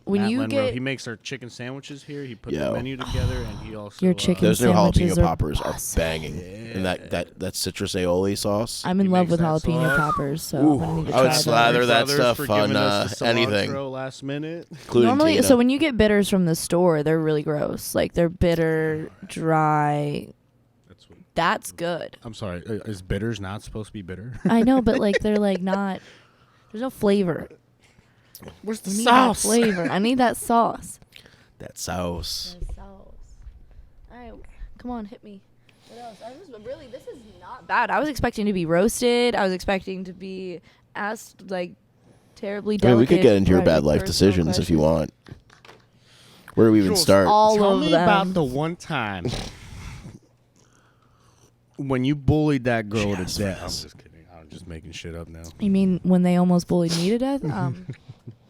when Matt you Lenroe. get He makes our chicken sandwiches here. He put the Yo. menu together, and he also Your chicken Those new sandwiches jalapeno are poppers are bussin'. banging, and that citrus aioli sauce. I'm in He love makes with that jalapeno sauce. poppers, so Ooh, I'm gonna need to I would try slather those. that Brothers stuff for giving on us the anything. cilantro last minute. Including Normally, Tina. so when you get bitters from the store, they're really gross. Like they're bitter, dry. That's what. That's good. I'm sorry. Is bitters not supposed to be bitter? I know, but like they're like not. There's no flavor. Where's the I need that flavor. I need that sauce. that sauce. The sauce. All right, come on, hit me. What else? This is not bad. I was expecting to be roasted. I was expecting to be asked like terribly I delicate. mean, we could get into your right, bad life personal decisions if you questions. want. Where do we even Jules, start? All Tell of me them. about the one time when you bullied that girl Yes, to death. I'm yes. just kidding. I'm just making shit up now. You mean when they almost bullied me to death?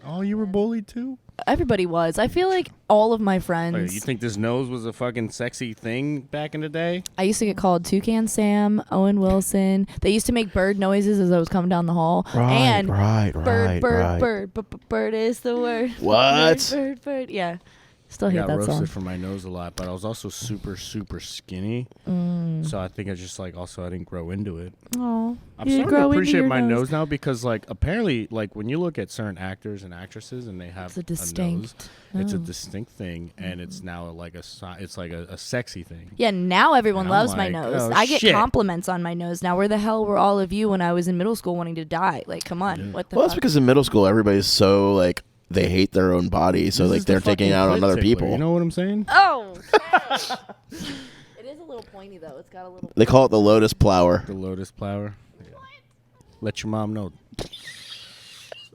Oh, you were bullied too? Everybody was. I feel like all of my Wait, friends. you think this nose was a fucking sexy thing back in the day? I used to get called Toucan Sam, Owen Wilson. They used to make bird noises as I was coming down the hall. And bird is the word. What? Bird. Yeah. Still I hate got that roasted song. for my nose a lot, but I was also super, super skinny. So I think I just like also I didn't grow into it. Oh, I'm you starting to grow into appreciate your my nose now because like apparently like when you look at certain actors and actresses and they have It's a nose, distinct. it's a nose. distinct thing and it's now like it's like a sexy thing. Yeah, now everyone And I'm loves my like, nose. oh, I get shit. compliments on my nose now. Where the hell were all of you when I was in middle school wanting to die? Like, come on, Yeah. what the Well, that's fuck? because in middle school everybody's so like they hate their own body, so This like is the they're taking it fucking out on clit other tickler, people. You know what I'm saying? Oh, it is a little pointy though. It's got a little. They call it the lotus plower. The lotus flower. Yeah. Let your mom know.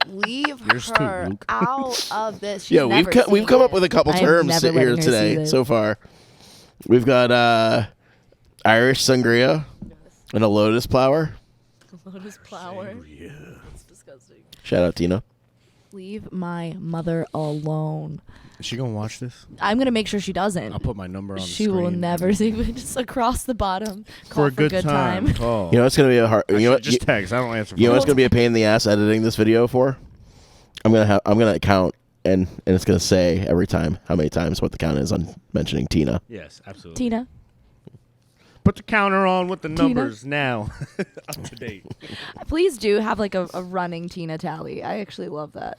Leave Yours too, her Luke. out of this. She's Yeah, we've never we've seen come up it. with a couple I'm terms never letting here her see today this. so far. We've got Irish sangria and a lotus plower. Lotus flower. Yeah. That's disgusting. Shout out Tina. Leave my mother alone. Is she gonna watch this? I'm gonna make sure she doesn't. I'll put my number on the She screen. will never see. Just across the bottom. Call For a good time. Call. You know it's gonna be a hard. You know what? Just text. I don't answer. You know phones. what's gonna be a pain in the ass editing this video for? I'm gonna count and it's gonna say every time how many times what the count is on mentioning Tina. Yes, absolutely. Tina. Put the counter on with the numbers now. Up to date. Please do have like a running Tina tally. I actually love that.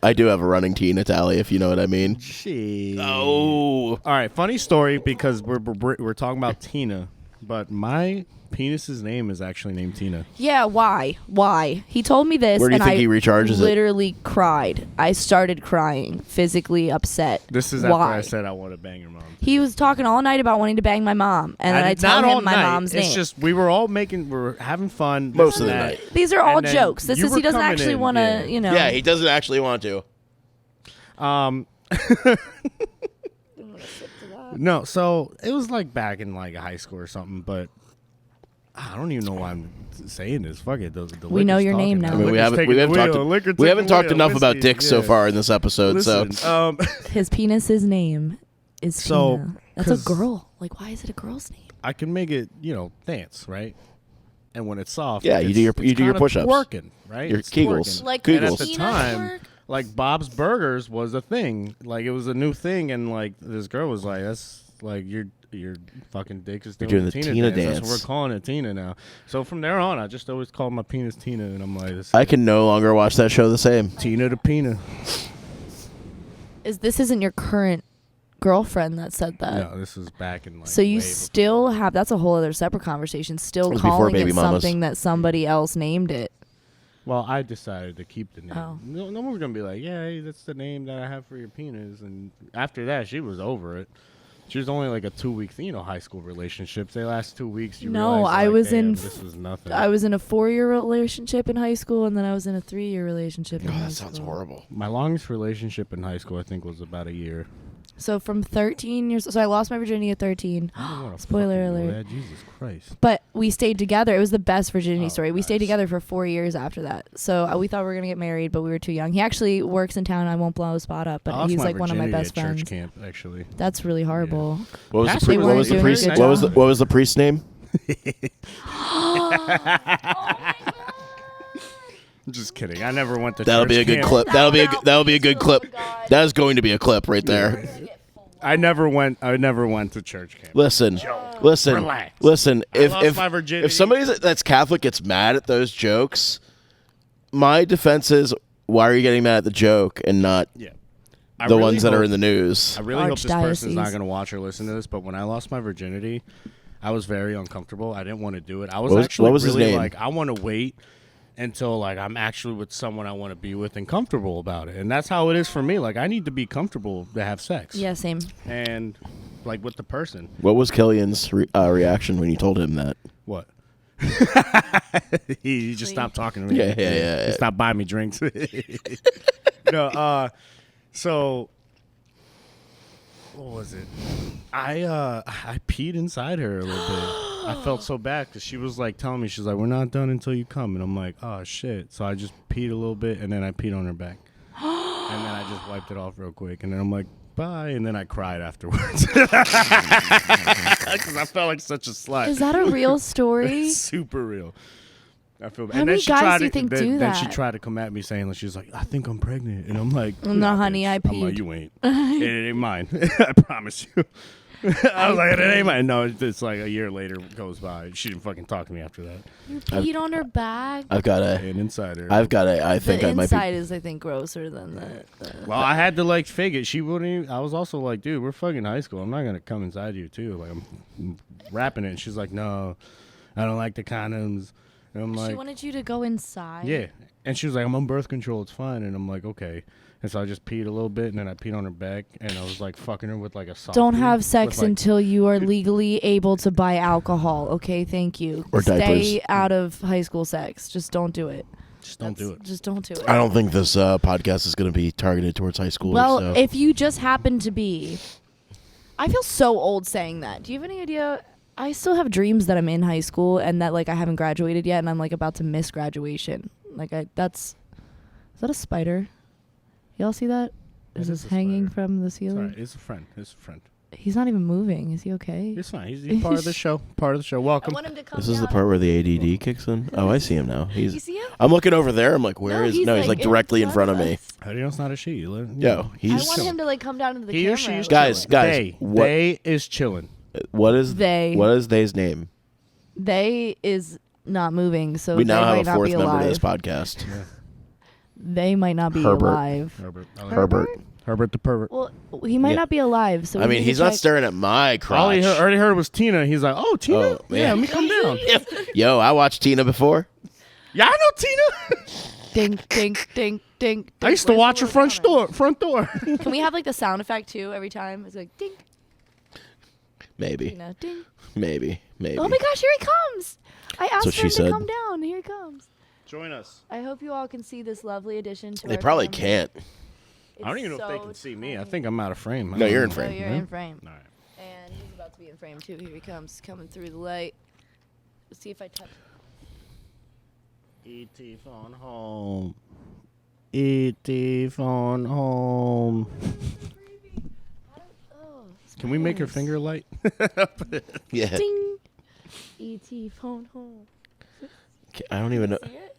I do have a running Tina tally, if you know what I mean. Shit. Oh. All right, funny story because we're talking about Tina, but my penis's name is actually named Tina. Yeah, why? Why? He told me this, Where do you and think I he recharges it? literally cried. I started crying, physically upset. This is why? after I said I want to bang your mom. He was talking all night about wanting to bang my mom, and then I tell not all him my night. mom's name. It's just we were having fun. Most this of the and that. night. These are all And then jokes. This you is were he doesn't coming actually in, want to, yeah. you know. Yeah, he doesn't actually want to. No, so it was like back in like high school or something, but I don't even know why I'm saying this. Fuck it. The We know liquor's your name talking now. I mean, we haven't talked enough about dicks so far in this episode. Listen, His penis's name is So, Tina. That's a 'cause- girl. Like, why is it a girl's name? I can make it, dance, right? And when it's soft, Yeah, you it's- do your it's kinda push-ups. Twerking, right? Your It's Kegels. twerking. Like Kegels. And at the Tina time, twerk? like Bob's Burgers was a thing. Like it was a new thing, and like this girl was like, "That's like your fucking dick is doing the the Tina Tina dance. That's what dance. we're calling it Tina now." So from there on, I just always called my penis Tina, and I'm like, this I can no longer watch that show the same. Tina to Pina. This isn't your current girlfriend that said that. No, this is back in like. So you way still have, that's a whole other separate conversation, still It was before calling Baby it Mamas. something that somebody else named it. Well, I decided to keep the name. Oh. No one was gonna be like, "Yeah, hey, that's the name that I have for your penis." And after that, she was over it. She was only like a 2-week thing, high school relationships. They last 2 weeks. You No, realize, I like, was damn, in This was nothing. I was in a 4-year relationship in high school, and then I was in a 3-year relationship in Oh, high that sounds school. horrible. My longest relationship in high school, I think, was about a year. So from 13 years, so I lost my virginity at 13. I don't wanna Spoiler fucking know alert. that. Jesus Christ. But we stayed together. It was the best virginity Oh, story. We stayed nice. together for 4 years after that. So we thought we were going to get married, but we were too young. He actually works in town. I won't blow his spot up, I but lost he's my like one of my virginity best at friends. Church camp, actually. That's really horrible. What was Pastor the was what was the doing a priest? good What was job. what was the priest's name? I'm just kidding. I never went to That'll church be a good camp. clip. That'll be a good clip. That is going to be a clip right there. I never went to church camp. Listen. Relax. If lost my virginity. if somebody that's Catholic gets mad at those jokes, my defense is, why are you getting mad at the joke and not Yeah. the ones that are in the news? I really hope this person's not Archdiocese. going to watch or listen to this, but when I lost my virginity, I was very uncomfortable. I didn't want to do it. I was What was- actually what was his really name? like, I want to wait until like I'm actually with someone I want to be with and comfortable about it. And that's how it is for me. Like I need to be comfortable to have sex. Yeah, same. And like with the person. What was Killian's reaction when you told him that? What? he just stopped talking to me. Yeah. He stopped buying me drinks. No, so what was it? I peed inside her a little bit. I felt so bad because she was like telling me, she's like, "We're not done until you come," and I'm like, "Oh shit!" So I just peed a little bit, and then I peed on her back, and then I just wiped it off real quick, and then I'm like, "Bye," and then I cried afterwards because I felt like such a slut. Is that a real story? It's super real. I feel bad. How And then many she guys tried do you to, think then, do then she that? tried to come at me saying, like, she's like, "I think I'm pregnant," and I'm like, No, "Nah, honey, bitch." I I'm like, peed. "You ain't. it ain't mine. I promise you." I was like, "It ain't mine." No, it's like a year later goes by. She didn't fucking talk to me after that. You peed on her back. I've got a. And inside her. I think The I might be. inside is, I think, grosser than the Well, I had to like fake it. She wouldn't even. I was also like, "Dude, we're fucking high school. I'm not gonna come inside you too." Like I'm rapping it, and she's like, "No, I don't like the condoms." And I'm She like, wanted you to go inside. "Yeah," and she was like, "I'm on birth control. It's fine." And I'm like, "Okay." And so I just peed a little bit, and then I peed on her back, and I was like fucking her with like a soft. Don't have sex like, until you are legally able to buy alcohol. Okay, thank you. Or Stay diapers. out of high school sex. Just don't do it. Just don't do it. Just don't do it. I don't think this podcast is going to be targeted towards high schoolers. Well, so. if you just happen to be, I feel so old saying that. Do you have any idea? I still have dreams that I'm in high school and that like I haven't graduated yet, and I'm like about to miss graduation. Like is that a spider? Y'all see that? Is It this is a hanging spider. from the It's ceiling? alright. It's a friend. It's a friend. He's not even moving. Is he okay? It's fine. He's part of the show. Part of the show. Welcome. him to come This is the part where the ADD kicks in. Oh, I see him now. You He's. see him? I'm looking over there. I'm like, where No, is? he's No, he's like directly in front of me. us. How do you know it's not a she? Yo, I he's. want him to like come down to the He camera. or she is Guys, chilling. what- They is chilling. What is They. What is they's name? They is not moving, so We they now might have a not fourth be member alive. to this podcast. They might not be Herbert. alive. Herbert. I like Herbert. Herbert the pervert. Well, he might Yeah. not be alive. So I we mean, need he's to not check- staring at my All crotch. he already heard was Tina. He's like, oh, Tina? Oh, yeah, man. let me come down. Yo, I watched Tina before. Yeah, I know Tina. Dink, dink, dink, dink. I used to Where's watch the her front little door. Front door. counter? Can we have like the sound effect too every time? It's like dink, Maybe. you know, ding. Maybe. Oh my gosh, here he comes! I asked what for him she to said. come down. Here he comes. Join us. I hope you all can see this lovely addition to They our probably family. can't. I don't even know if they It's can so see me. I tiny. think I'm out of frame. I No, don't you're in know. No, frame. you're in frame. All right. And he's about to be in frame too. Here he comes, coming through the light. Let's see if I touch. E.T. phone home. E.T. phone home. Oh, it's Can we make her nice. finger light? Yeah. Ding. E.T. phone home. I don't even know. See it?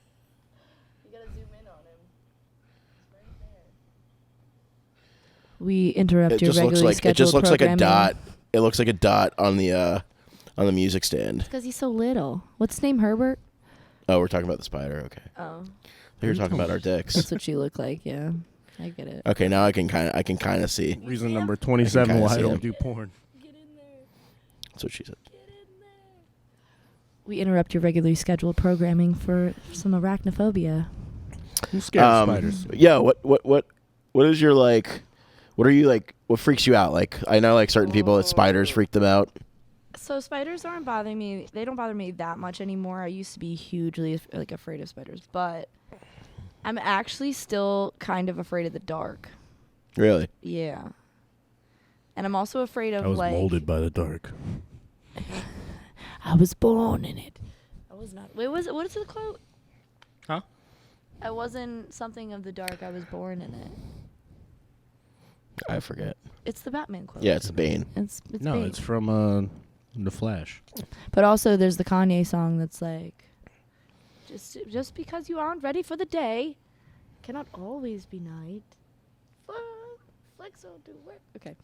You gotta zoom in on him. It's right there. We interrupt It your just looks regularly like scheduled it just looks like a programming. dot. It looks like a dot on the music stand. Because he's so little. What's his name? Herbert? Oh, we're talking about the spider. Okay. Oh, They were talking about our dicks. that's what you look like. Yeah, I get it. Okay, now I can kind of see. Reason number 27 kinda why I see don't him. do porn. Get in there. That's what she said. Get in there. We interrupt your regularly scheduled programming for some arachnophobia. I'm scared of spiders. Yeah. What is your like? What are you like? What freaks you out? Like I know like certain people that spiders freak them out. So spiders aren't bothering me. They don't bother me that much anymore. I used to be hugely like afraid of spiders, but I'm actually still kind of afraid of the dark. Really? Yeah. And I'm also afraid of I was like molded by the dark. I was born in it. I was not. Wait, what is the quote? Huh? I wasn't something of the dark. I was born in it. I forget. It's the Batman quote. Yeah, it's Bane. It's No, Bane. it's from The Flash. But also, there's the Kanye song that's like, just because you aren't ready for the day, cannot always be night. Flex on do work. Okay.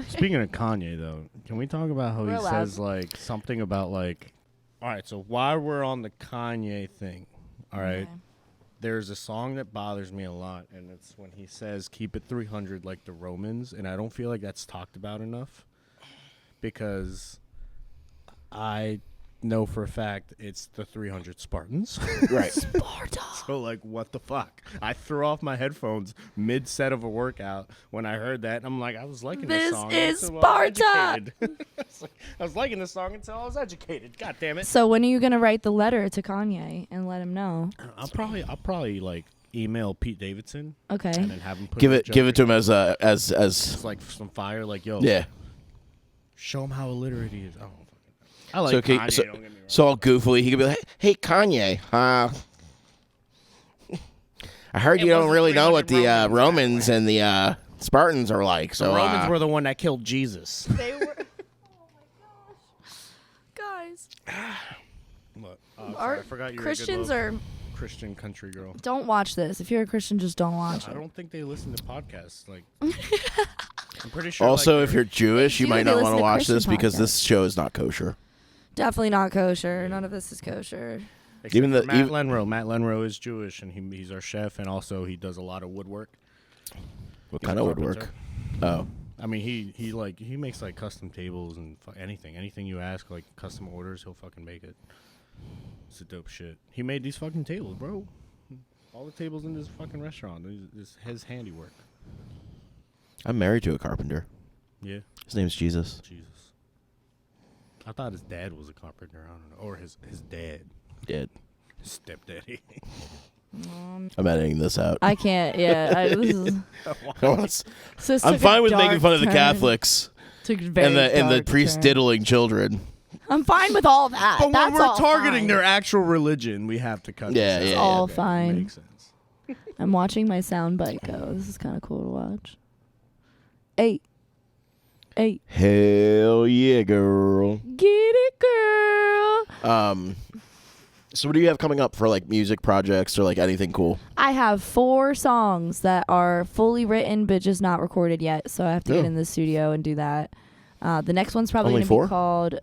Speaking of Kanye, though, can we talk about how We're he allowed. says, like, something about, like... All right, so while we're on the Kanye thing, all right, Okay. there's a song that bothers me a lot, and it's when he says, keep it 300 like the Romans, and I don't feel like that's talked about enough, because I know for a fact it's the 300 Spartans. Right. Sparta. So, like, what the fuck? I threw off my headphones mid-set of a workout when I heard that, and I'm like, I was liking this This song. is until I was Sparta! educated. I was liking this song until I was educated. God damn it. So when are you gonna write the letter to Kanye and let him know? I'll probably like email Pete Davidson Okay. and then have him put give his it to Joker- him as It's like some fire, like, yo, yeah. show him how illiterate he is. I don't fucking know. I like So, okay, Kanye, so, don't get me wrong. so all goofily, he could be like, "Hey Kanye, I heard It you don't wasn't really know what 300 the Romans Romans that way." and the Spartans are like." So The Romans were the one that killed Jesus. They were. Oh my gosh, guys. What? Our I forgot you Christians were a are. good Christian country girl. Don't watch this. If you're a Christian, just don't watch I it. don't think they listen to podcasts. Like, I'm pretty sure. also, like, if you're Jewish, you do. might They not listen want to to watch Christian this because podcasts. this show is not kosher. Definitely not kosher. None of this is kosher. except even for the- Matt even- Lenrow. Matt Lenrow is Jewish, and he's our chef, and also he does a lot of woodwork. What He's kind a of woodwork? carpenter. Oh, I mean, he makes like custom tables and anything you ask, like custom orders, he'll fucking make it. It's a dope shit. He made these fucking tables, bro. All the tables in this fucking restaurant is his handiwork. I'm married to a carpenter. Yeah, His name's Jesus. Jesus. I thought his dad was a carpenter. I don't know, or his dad, Dead. his stepdaddy. I'm editing this out. I can't. Yeah. This is, this I'm took a fine with making dark fun of the turn. Catholics Took a very and the dark priest turn. diddling children. I'm fine with all that. But That's when we're all targeting fine. their actual religion, we have to cut. Yeah, this yeah, out. all Okay, fine. Makes sense. I'm watching my soundbite go. This is kind of cool to watch. 8. Hell yeah, girl. Get it, girl. So what do you have coming up for like music projects or like anything cool? I have 4 songs that are fully written but just not recorded yet, so I have to Yeah. get in the studio and do that. The next one's probably Only going to 4? be called.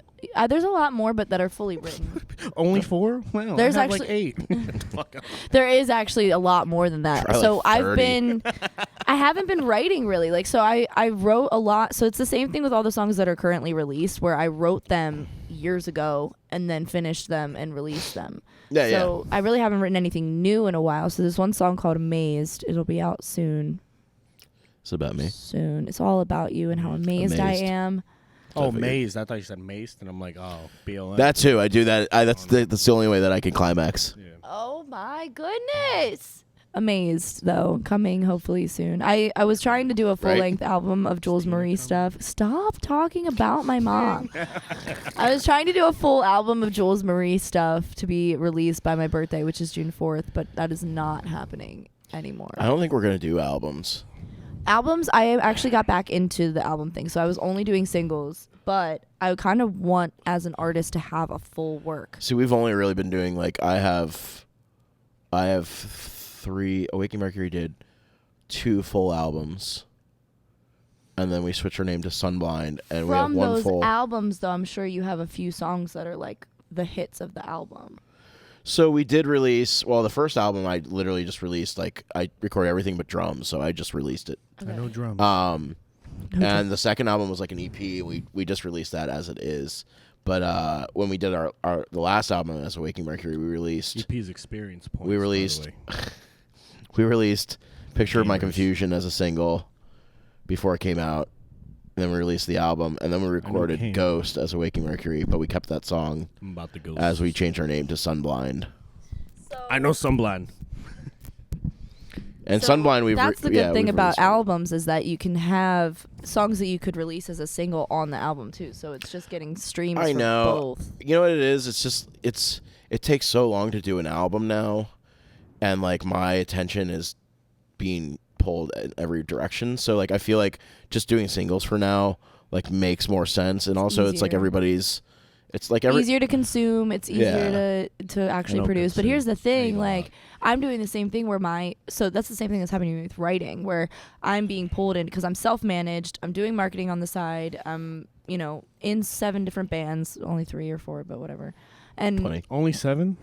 There's a lot more, but that are fully written. Only 4? Wow. There's I have actually- like 8. There is actually a lot more than that. Try So like 30. I haven't been writing really. Like, so I wrote a lot. So it's the same thing with all the songs that are currently released, where I wrote them years ago and then finished them and released them. Yeah, So I really haven't written anything new in a while. So there's one song called Amazed. It'll be out soon. It's about me. Soon. It's all about you and how amazed I Amazed. am. Oh, figured. mazed. I thought you said maced, and I'm like, oh, BLM. That too. I do that. That's the only way that I can climax. Yeah. Oh my goodness. Amazed though, coming hopefully soon. I was trying to do a full length album of Jules Marie stuff. Stop talking about my mom. I was trying to do a full album of Jules Marie stuff to be released by my birthday, which is June 4th, but that is not happening anymore. I don't think we're gonna do albums. Albums, I actually got back into the album thing, so I was only doing singles, but I kind of want as an artist to have a full work. See, we've only really been doing like I have 3. Awakening Mercury did 2 full albums, and then we switched our name to Sunblind, and we have From one those full. albums, though, I'm sure you have a few songs that are like the hits of the album. So we did release. Well, the first album I literally just released. Like I recorded everything but drums, so I just released it. I know drums. And the second album was like an EP. We just released that as it is. But when we did the last album as Awakening Mercury, we released EP's experience points. we by the released- way. we released Picture of My Gamers. Confusion as a single before it came out. And then we released the album, and then we recorded Game. Ghost as Awakening Mercury, but we kept that song I'm about to go. as we changed our name to Sunblind. I know Sunblind. And So Sunblind, that's the good thing we've about released- albums is that you can have songs that you could release as a single on the album too. So it's just getting streams I for know. both. You know what it is? It's just it takes so long to do an album now, and like my attention is being pulled in every direction. So like I feel like just doing singles for now like makes more sense, and also it's like easier. everybody's. It's like Easier to consume. It's easier to actually don't produce. But consume. here's the I thing, eat a like lot. I'm doing the same thing where so that's the same thing that's happening with writing, where I'm being pulled in because I'm self-managed. I'm doing marketing on the side. I'm, in 7 different bands, only 3 or 4, but whatever. And 20. Only 7?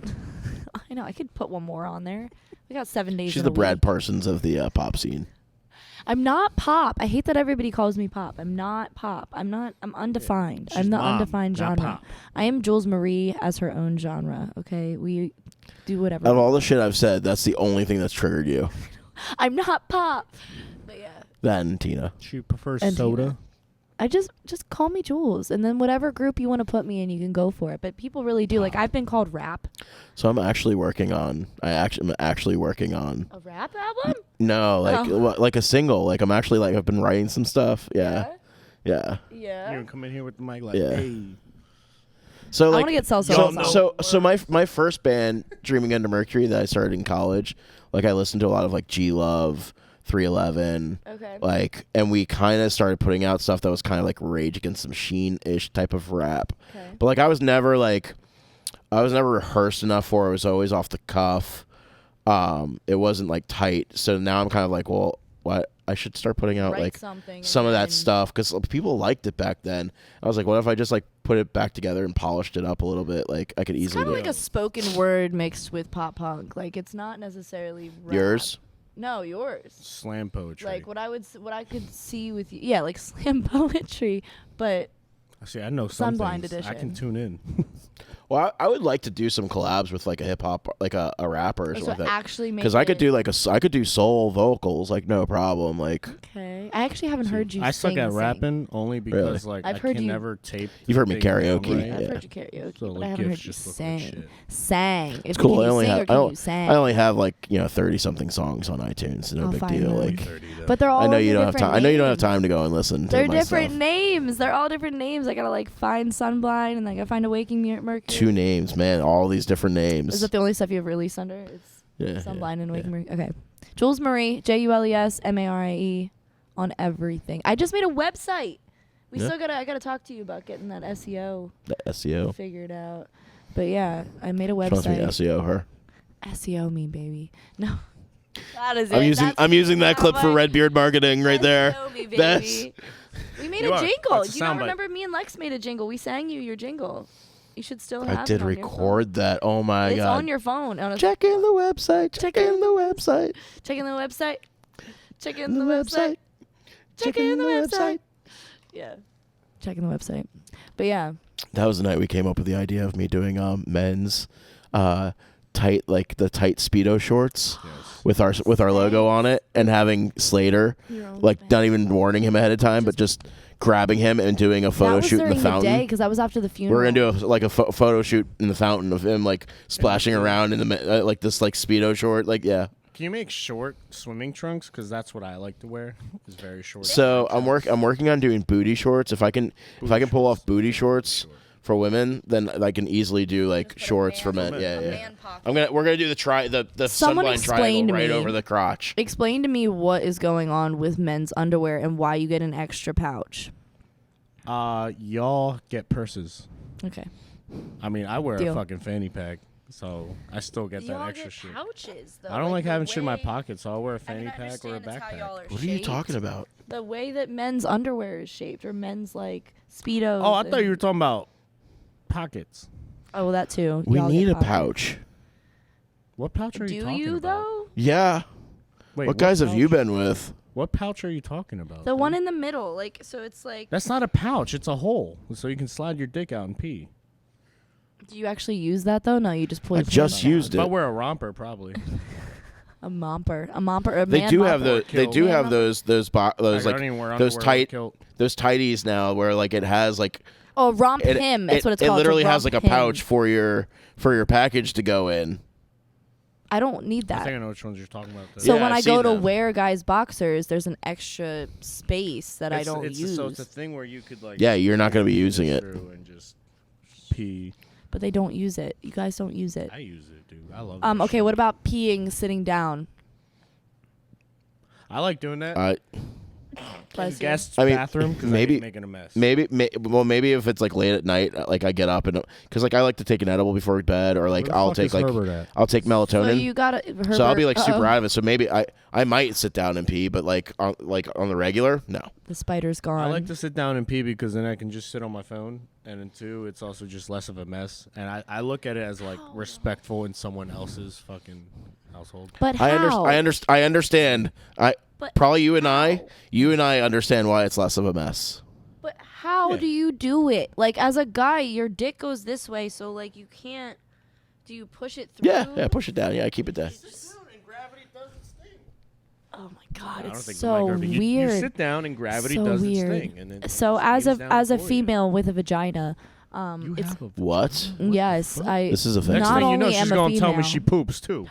I know I could put one more on there. We got 7 days. She's in the a Brad week. Parsons of the pop scene. I'm not pop. I hate that everybody calls me pop. I'm not pop. I'm undefined. She's I'm the mom, undefined not genre. pop. I am Jules Marie as her own genre. Okay, we do whatever. Of all the shit I've said, that's the only thing that's triggered you. I'm not pop. But yeah, Then Tina. She prefers And soda. Tina. I just call me Jules, and then whatever group you want to put me in, you can go for it. But people really do. Like I've been called rap. So I'm actually working on. I'm actually working on. A rap album? No, like Oh. like a single. Like I'm actually like I've been writing some stuff. Yeah. Yeah. Yeah. You come in here with the mic like, Yeah. hey. So I like want to get salsa. Y'all on know- song. so my first band, Dreaming Under Mercury, that I started in college, like I listened to a lot of like G Love, 311, Okay. like, and we kind of started putting out stuff that was kind of like Rage Against the Machine-ish type of rap. Okay. But like I was never rehearsed enough for it. It was always off the cuff. It wasn't like tight. So now I'm kind of like, well, what? I should start putting out Write like something and some of that then- stuff because people liked it back then. I was like, what if I just like put it back together and polished it up a little bit? Like I could It's easily kind of do like it. a spoken word mixed with pop punk. Like it's not necessarily rap. Yours. No, yours. Slam poetry. Like what I could see with you. Yeah, like slam poetry, but See, I know some Sunblind things. I can edition. tune in. Well, I would like to do some collabs with like a hip hop, like a rapper or so something like that. actually make Because I could it- do like I could do soul vocals, like no problem. Like Okay, I actually haven't heard you. I suck sing. at rapping only because like I've I heard can you- never tape. You've heard me things down karaoke, right. I've yeah. heard you karaoke, So, but like, I haven't gifts heard you just look like sing. shit. Sang. it's cool. Can I you only sing have or can you sing? I only have like 30 something songs on iTunes. So no I'll big find deal. them. Like 30 though. But they're all. I know you under don't have different time. I know you don't have names. time to go and listen They're to my different stuff. names. They're all different names. I gotta like find Sunblind and like I find Awakening Mercury. 2 names, man. All these different names. Is that the only stuff you've released under? It's yeah, Sunblind and yeah. Awakening Mercury. Okay. Jules Marie, JulesMarie on everything. I just made a website. Yeah. I gotta talk to you about getting that SEO The SEO. figured out. But yeah, I made a She wants me to website. SEO her. SEO me, baby. No. That is I'm it. using That's I'm using that how clip for I- Redbeard marketing right there. SEO me, baby. That's We made You a are. jingle. That's a You don't soundbite. remember me and Lex made a jingle. We sang you your jingle. You should still have I did it on your record that. Oh my phone. It's god. on your phone. Check in the website. Check in the website. Check in the website. Check in the website. Check in the website. Yeah. Check in the website. But yeah. That was the night we came up with the idea of me doing men's tight, like the tight Speedo shorts with our logo on it, and having Slater like not even warning him ahead of time, but just grabbing him and doing a photo shoot in the fountain. Because that was after the funeral. We're gonna do a photo shoot in the fountain of him like splashing around in the like this like Speedo short, like yeah. Can you make short swimming trunks? Because that's what I like to wear. Is very short. So I'm working on doing booty shorts. If I can pull off booty shorts for women, then I can easily do like shorts for men. Yeah. We're gonna do the Someone sunblind explain triangle to right me. over the crotch. Explain to me what is going on with men's underwear and why you get an extra pouch. Y'all get purses. Okay. I mean, I wear Deal. a fucking fanny pack, so I still get that extra shit. Pouches, though. I don't like having shit in my pocket, so I'll wear a fanny pack or a backpack. What are you talking about? The way that men's underwear is shaped, or men's like Speedos. Oh, I thought you were talking about pockets. Oh, well, that too. We Y'all need get a pockets. pouch. What pouch are you Do talking you about? though? Yeah. Wait, What guys have you pouch? been with? What pouch are you talking about? The dude? one in the middle, like so, it's like. That's not a pouch. It's a hole, so you can slide your dick out and pee. Do you actually use that though? No, you just pull. I your just pants out. used If I it. wear a romper, probably. A momper, a They man do have momper. They do have those I like don't even wear those underwear with a tight kilt. those tighties now where like it has like Oh, romp it, him. That's it, what it's it called. literally to has like romp a him. pouch for your package to go in. I don't need I think that. I know which ones you're talking about. Though. So Yeah, when I've I go seen to them. wear guys' boxers, there's an extra space that I don't use. So it's a thing where you could like. Yeah, you're not gonna be using it. through and just pee. But they don't use it. You guys don't use it. I use it, dude. I love. that Okay, shit. what about peeing sitting down? I like doing that. Bless you. Guest's I mean, bathroom because maybe- making a mess. Maybe if it's like late at night, like I get up and because like I like to take an edible before bed, or like Where the I'll fuck take is like Herbert at? I'll take So melatonin. you got So I'll be like super out of it. So maybe I might sit down and pee, but like on the regular, no. The spider's gone. I like to sit down and pee because then I can just sit on my phone, and then two, it's also just less of a mess. And I look at it as like respectful in someone else's fucking household. But how? I understand. But Probably you and how? I understand why it's less of a mess. But how Yeah. do you do it? Like as a guy, your dick goes this way, so like you can't. Do you push it through? Yeah, push it down. Yeah, keep it down. Oh my god, I don't it's think so my gravity- weird. You sit down and gravity So does weird. its thing. And then So it as spins a down for you. female with a vagina, You it's have a What? yes, I. This is a thing. Next Not thing you know, only she's am a gonna tell me female. she poops too.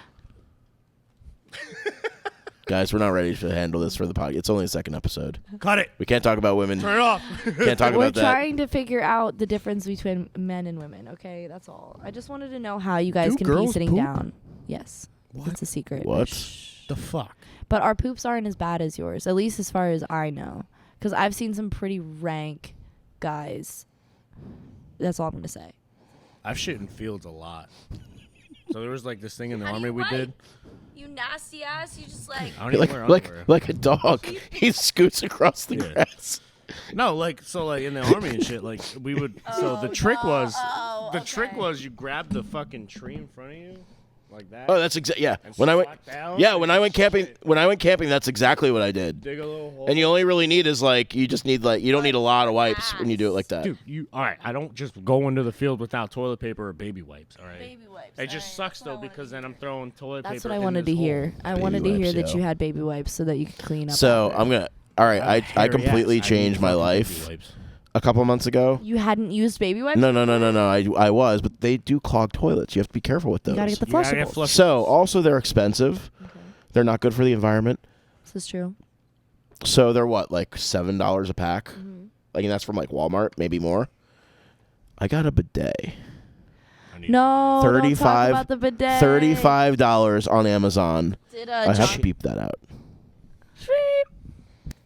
Guys, we're not ready to handle this for the podcast. It's only the second episode. Cut it. We can't talk about women. Turn it off. Can't talk We're about that. trying to figure out the difference between men and women. Okay, that's all. I just wanted to know how you guys Do can pee girls sitting poop? down. Yes, What? it's a secret. What? Shh. The fuck. But our poops aren't as bad as yours, at least as far as I know. Because I've seen some pretty rank guys. That's all I'm gonna say. I've shit in fields a lot. So there was like this thing in the How do army you we wipe? did. You nasty ass. You just like. I don't even wear underwear. like a dog. He scoots across the Yeah. grass. No, like so, like in the army and shit. Like we would. So the trick was, trick was you grab the fucking tree in front of you, like that. Oh, that's exactly yeah. and When I went squat down yeah, and when I went just camping, shit. that's exactly what I did. Dig a little hole. And you only really need is like you just need like you don't need a lot of wipes when you do it like that. Dude, you all right? I don't just go into the field without toilet paper or baby wipes. All right. Baby wipes. It just sucks though because then I'm throwing toilet paper. That's what I in wanted this to hole. hear. I Baby wanted to hear wipes, that yo. you had baby wipes so that you could clean up. So after. I'm gonna. All right, I Hairy completely ass. I changed need my fucking life baby wipes. a couple of months ago. You hadn't used baby wipes. No. I was, but they do clog toilets. You have to be careful with those. You gotta get the You gotta get flushables. flush- So also they're expensive. Okay. They're not good for the environment. This is true. So they're what, like $7 a pack? Mm-hmm. Like, and that's from like Walmart, maybe more. I got a bidet. I need- No, don't 35 talk about the bidet. $35 on Amazon. Did I have John- to beep that out.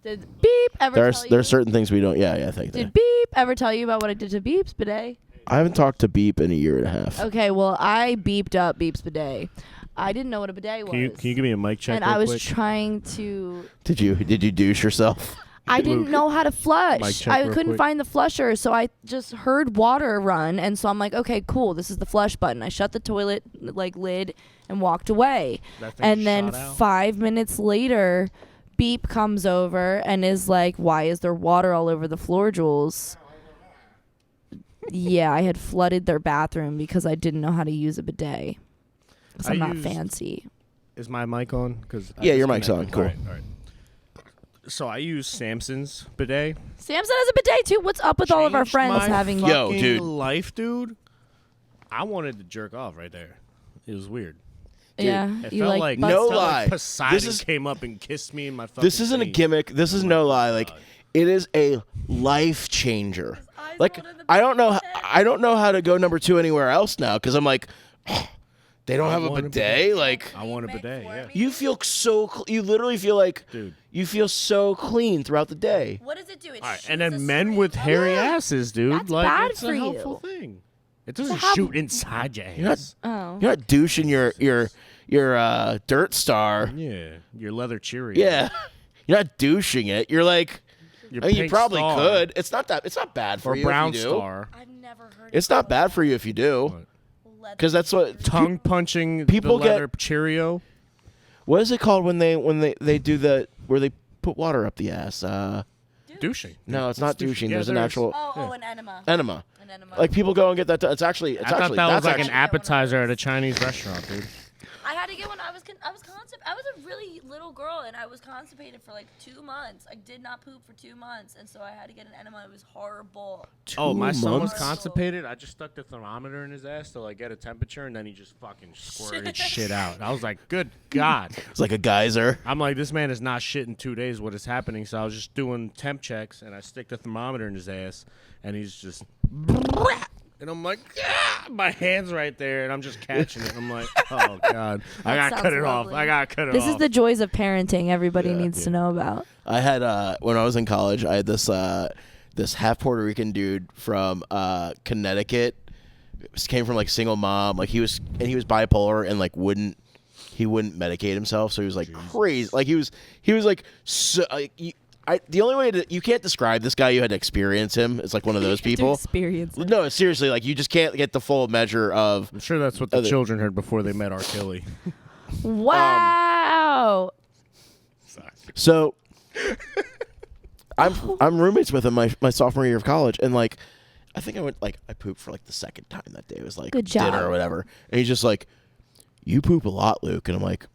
Did Beep ever There's tell you? there's certain things we don't. Yeah. Thank you. Did Beep ever tell you about what I did to Beep's bidet? I haven't talked to Beep in a year and a half. Okay, well I beeped up Beep's bidet. I didn't know what a bidet was. Can you give me a mic check? and real I was quick? trying to. Did you douche yourself? I didn't know how to Mic flush. check I real couldn't quick. find the flusher, so I just heard water run, and so I'm like, okay, cool, this is the flush button. I shut the toilet lid and walked away. That thing And then shot out. 5 minutes later, Beep comes over and is like, why is there water all over the floor, Jules? Yeah, I had flooded their bathroom because I didn't know how to use a bidet. 'Cause I'm not fancy. Is my mic on? Yeah, your mic's on. Cool. All right. So I use Samson's bidet. Samson has a bidet too. What's up with all of our Changed friends my having? Yo, fucking dude. life, dude. I wanted to jerk off right there. It was weird. Yeah, It you felt like like bust No up? lie. Poseidon This is- came up and kissed me in my fucking This isn't a face. gimmick. This is no lie. Like, it is a life changer. eyes Like, rolled in the I don't know. back of his I don't know how to go number 2 anywhere else now because I'm like, they don't have a want a bidet. bidet. Like, I want a bidet, yeah. you feel so. You literally feel like, Dude. you feel so clean throughout the day. What does it do? It All right, shoots and a then men stream with of- hairy asses, dude. That's like bad it's for a you. helpful thing. It doesn't have- shoot inside your You're not. ass. Oh. You're not douching your dirt star. Yeah, your leather Cheerio. Yeah. You're not douching it. You're like. Your I mean, you pink probably star. could. It's not that. It's not bad for Or you brown if you do. star. I've never heard. It's not bad for you if you do, because that's what Tongue punching People the get- leather Cheerio. What is it called when they do the where they put water up the ass? Douching. No, it's not douching. Yeah, There's an there is. actual an enema. enema. An enema. Like people go and get that. It's actually. It's I thought actually. that was that's like an actually, appetizer at a Chinese restaurant, dude. I had to get one. I was I was a really little girl, and I was constipated for like 2 months. I did not poop for 2 months, and so I had to get an enema. It was horrible. Oh, my son was months? constipated. I just stuck the thermometer in his ass to like get a temperature, and then he just fucking squirted shit out. I was like, good God. It's like a geyser. I'm like, this man is not shit in 2 days. What is happening? So I was just doing temp checks, and I stick the thermometer in his ass, and he's just, and I'm like, ah! My hand's right there, and I'm just catching it. I'm like, oh God, I gotta sounds cut it off. lovely. I gotta cut it This off. is the joys of parenting. Everybody Yeah. needs to know about. I had when I was in college, I had this half Puerto Rican dude from Connecticut. Came from like single mom. Like he was bipolar and like wouldn't medicate himself. So he was like crazy. Like he was like so. The only way you can't describe this guy. You had to experience him. It's like one of those people. Experience. No, seriously, like you just can't get the full measure of. I'm sure that's what the Other- children heard before they met R. Kelly. Wow. So, I'm roommates with him my sophomore year of college, and like, I think I pooped for like the second time that day. It was like Good job. dinner or whatever, and he's just like, "You poop a lot, Luke," and I'm like,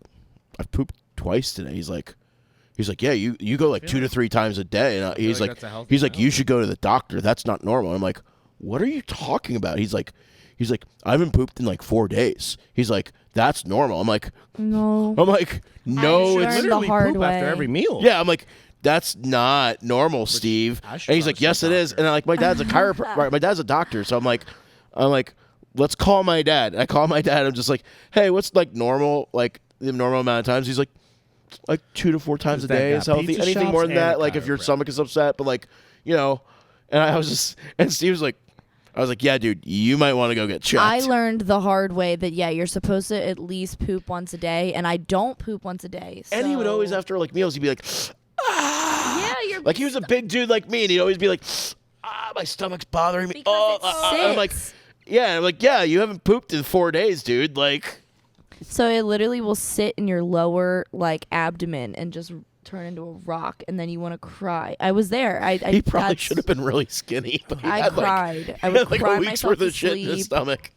"I've pooped twice today." He's like, "Yeah, you go like 2 to 3 times a day," and he's like like, that's a healthy amount. "You should go to the doctor. That's not normal." I'm like, "What are you talking about?" He's like, "I haven't pooped in like 4 days." He's like, "That's normal." I'm like, No. "No, it's learned the Literally hard poop after way. every meal. yeah." I'm like, "That's not normal, Steve." I And should he's probably like, "Yes, see it a is." doctor. And I'm like, "My dad's a chiropractor. My dad's a doctor." So I'm like, "Let's call my dad." And I call my dad. I'm just like, "Hey, what's like normal? Like the normal amount of times?" He's like 2 to 4 times a His dad day got is healthy. pizza Anything shops more than and a that, like if your chiropractor. stomach is upset, but like, you know. And I was just, and Steve was like, I was like, "Yeah, dude, you might want to go get checked." I learned the hard way that you're supposed to at least poop once a day, and I don't poop once a day. And he would always, so- after like meals, he'd be like, Yeah, you're like he was a big dude like me, and he'd always be like, my stomach's bothering me. Because it I'm like, sits. yeah, I'm like, yeah, you haven't pooped in 4 days, dude. Like, So it literally will sit in your lower like abdomen and just turn into a rock, and then you want to cry. I was there. he probably that's- should have been really skinny. But he I had, cried. I he would had, like cry a week's myself worth to of shit in his sleep. stomach.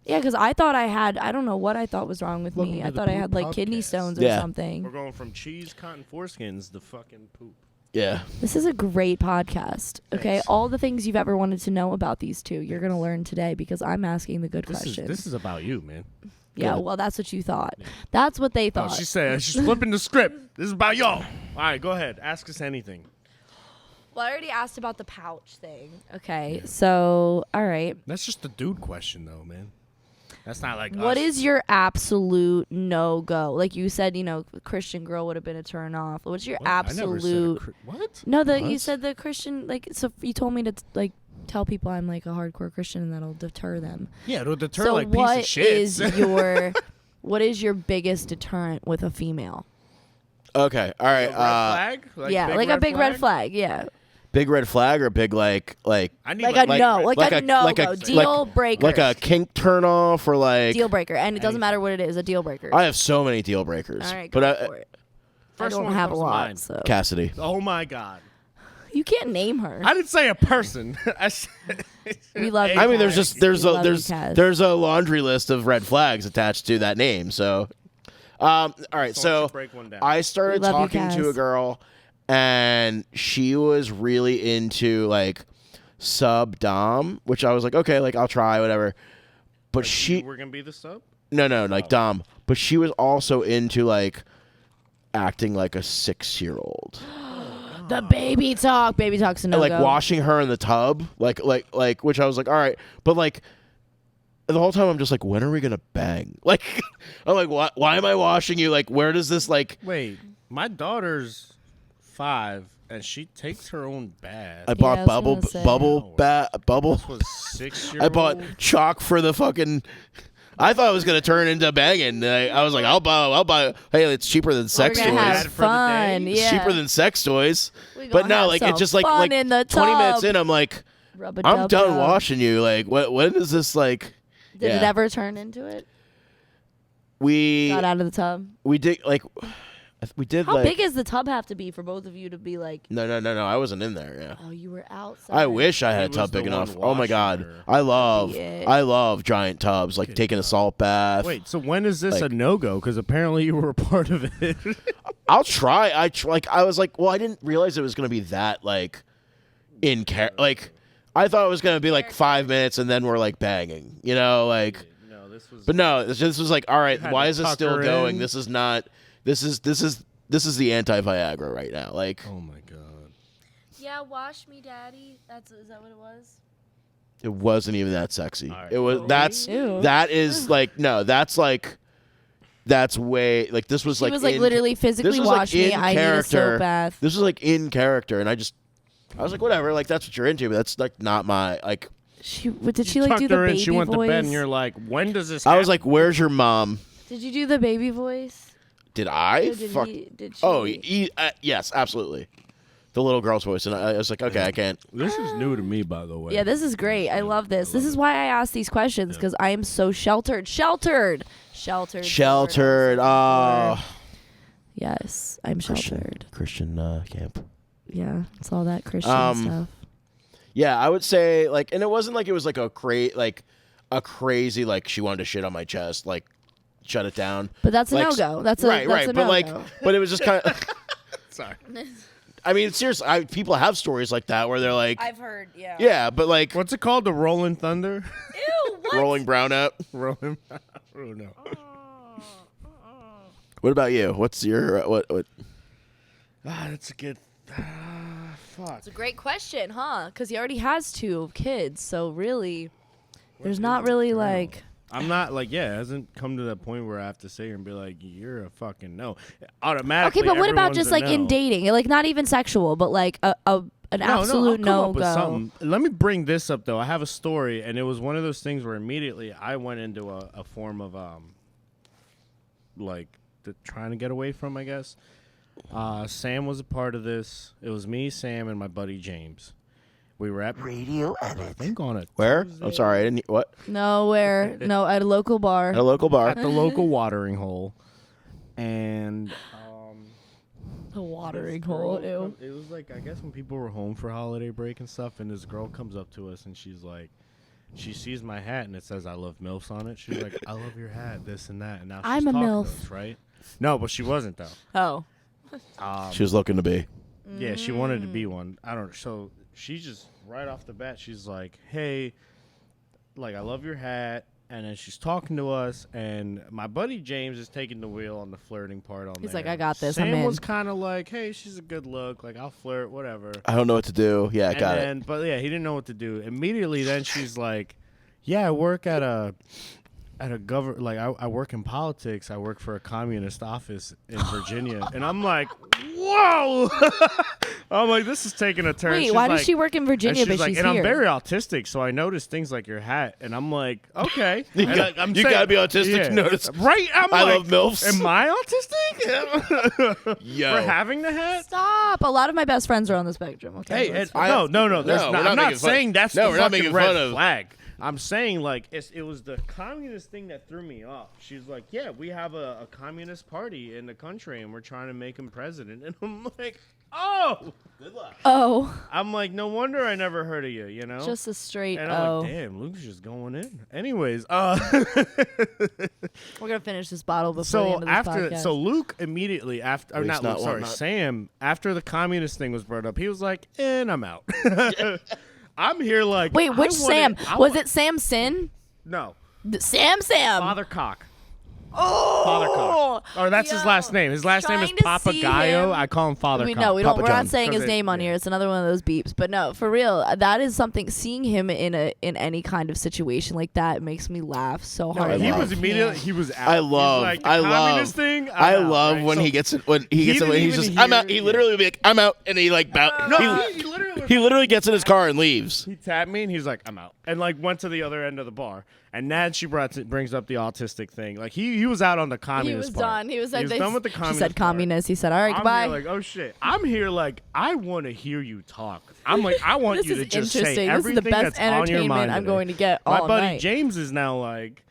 Yeah, because I thought I had. I don't know what I thought was wrong with Welcome me. to I the thought I Poop had like kidney Podcast. stones or Yeah. We're something. going from cheese, cotton foreskins to fucking poop. Yeah. This is a great podcast. Okay, Thanks. all the things you've ever wanted to know about these two, you're gonna learn today because I'm asking the good questions. This is about you, man. Yeah, good. well, that's what you thought. That's what they Oh, thought. she said she's flipping the script. This is about y'all. All right, go ahead. Ask us anything. Well, I already asked about the pouch thing. Okay, so all right. That's just a dude question, though, man. That's not like What us. is your absolute no go? Like you said, Christian girl would have been a turn off. What's your What? I never said a absolute? what? No, you What? said the Christian. Like, so you told me to like tell people I'm like a hardcore Christian and that'll deter them. Yeah, it'll deter So like piece what of shit. is your what is your biggest deterrent with a female? Okay. All right. Red flag? yeah, like a big red flag. Yeah, Big red flag or big like I need like a no, like a no go, deal breaker, like a kink turn off or like deal breaker, and it doesn't matter what it is, a deal breaker. I have so many deal breakers. All right, go but for it. First I don't one have a comes to lot, mind. so Cassidy. Oh my God. you can't name her. I didn't say a person. I said We love you. I mean, there's Kaz. just there's We a love you, Kaz. there's a laundry list of red flags attached to that name. So, all right. So why don't So you break one down? I started We love you, talking to a Kaz. girl, and she was really into like sub dom, which I was like, okay, like I'll try whatever. But We're gonna be the sub. no, like dom. But she was also into like acting like a 6-year-old. The baby talk's a no Like go. washing her in the tub, like which I was like, all right, but like the whole time I'm just like, when are we gonna bang? Like, I'm like, why am I washing you? Like, where does this like? Wait, my daughter's 5 and she takes her own bath. I bought I was gonna say. bubble. This was 6-year-old. I bought chalk for the fucking. I thought it was gonna turn into banging. I was like, I'll buy. Hey, it's cheaper than We're sex gonna toys. have For the fun. day? It's Yeah, cheaper than sex toys. We But gonna no, have like some it's just like fun in the 20 minutes tub. in, I'm like, I'm Rub-a-dub-dub. done washing you. Like, when is this like? Did yeah. it ever turn into it? We Got out of the tub. we did like we did How like big does the tub have to be for both of you to be like? no I wasn't in there. Yeah. Oh, you were outside. I wish I had a He was tub the big one enough. Oh my washing god, her. Yeah. I love giant tubs, like taking a salt bath. Wait, so when is this Like- a no-go? Because apparently you were a part of it. I'll try. I was like, well, I didn't realize it was gonna be that like like I thought it was gonna be like 5 minutes and then we're like banging, you know, like. No, this was. But no, this was like, all right, had why to is this tuck still her going? in. This is not. This is the anti-Viagra right now. Like, Oh my god. Yeah, wash me, daddy. Is that what it was? it wasn't even that sexy. All right. It was. Ew. That is like no. That's like. That's way like this was She like was like in- literally physically this was, like, wash me. in I need a character. soap bath. This was like in character, and I was like, whatever, like that's what you're into, but that's like not my like. Did she like do Tucked the her in, baby she went voice? to bed, and you're like, when does this? I was like, where's your mom? Did you do the baby voice? Did I? Or did Fuck. did she? Oh, yes, absolutely. The little girl's voice, and I was like, okay, I can't. This is new to me, by the way. Yeah, this is great. I love this. This is why I ask these questions because I am so sheltered. Sheltered. Oh, Yes, I'm sheltered. Christian camp. Yeah, it's all that Christian stuff. Yeah, I would say like, and it wasn't like it was like a crazy like she wanted to shit on my chest, like shut it down. But that's a Like, no-go. That's a right, that's a but no-go. like, but it was just kind of. Sorry. I mean, seriously, people have stories like that where they're like, I've heard, yeah. yeah, but like What's it called? The Rolling Thunder? Ew, what? rolling brown out. Rolling. Oh no. What about you? What's your what? Ah, that's a good. Fuck. It's a great question, huh? Because he already has 2 kids, so really, there's not really like. I'm not like, yeah, it hasn't come to that point where I have to sit here and be like, you're a fucking no. Automatically. Okay, but what about everyone's just a like no. in dating, like not even sexual, but like an absolute no, I'll come up with no-go. something. Let me bring this up though. I have a story, and it was one of those things where immediately I went into a form of like trying to get away from, I guess. Sam was a part of this. It was me, Sam, and my buddy James. We were at Radio I edit. think on it Where? I'm sorry, I didn't. What? Nowhere, no, at a local bar. At a local bar. at the local watering hole, and The watering this hole. girl Ew. It was like, I guess when people were home for holiday break and stuff, and this girl comes up to us and she's like, she sees my hat and it says "I love MILFs" on it. She's like, "I love your hat," this and that. And now she's I'm a talking to MILF. us, right? No, but she wasn't though. Oh. She was looking to be. Yeah, she wanted to be one. I don't. So she just right off the bat, she's like, "Hey, like I love your hat," and then she's talking to us, and my buddy James is taking the wheel on the flirting part on He's there. like, "I got this, Sam I'm in." was kind of like, "Hey, she's a good look. Like I'll flirt, whatever." I don't know what to do. Yeah, And got then, it. But yeah, he didn't know what to do. Immediately, then she's like, "Yeah, I work at a like I work in politics. I work for a communist office in Virginia." And I'm like, "Whoa!" I'm like, this is taking a turn. Wait, She's why like, does she work in Virginia, and but she's like, she's and here? I'm very autistic, so I notice things like your hat, and I'm like, okay. You gotta be autistic to notice. Right? I love MILFs. Am I autistic? Yo. For having the hat? Stop. A lot of my best friends are on the spectrum. Okay. Hey, let's- no. No, There's we're not, not I'm not making fun- saying that's No, the we're not fucking making red fun of- flag. I'm saying, like, it was the communist thing that threw me off. She's like, yeah, we have a communist party in the country, and we're trying to make him president. And I'm like, oh. Good luck. Oh, I'm like, no wonder I never heard of you, you know? just a straight and I'm oh. like, damn, Luke's just going in. Anyways, We're gonna finish this bottle before the end of this podcast. Luke immediately after, or Luke's not Luke, sorry, not. Sam, after the communist thing was brought up, he was like, and I'm out. I'm here like, Wait, which Sam? Was it? it Sam Sin? No, Sam? Father Cock. Oh, Father Cock. Or that's his yo, last name. His last name is trying to Papa see Gallo. him. I call him Father Cock. No, we don't. Papa We're John. not saying his 'Cause name on yeah. here. It's another one of those beeps. But no, for real, that is something. Seeing him in any kind of situation like that makes me laugh so No, hard. he love- was immediately. He was out. I He's love, like, the I communist love, thing. I I'm out, love right? when So he gets it. When he gets it, didn't when he's even just, I'm hear- out. He literally would be like, I'm out, and he like No, he he literally gets in his car and leaves. He tapped me and he's like, I'm out. And like went to the other end of the bar. And then she brings up the autistic thing. Like he was out on the He communist was part. done. He was like, done with the She communist said part. communist. He said, all right, I'm goodbye. here like, oh shit. I'm here like, I want to hear you talk. I'm like, I want This you is to just say interesting. This is everything the best that's on your entertainment mind I'm today. going to get My all buddy night. James is now like,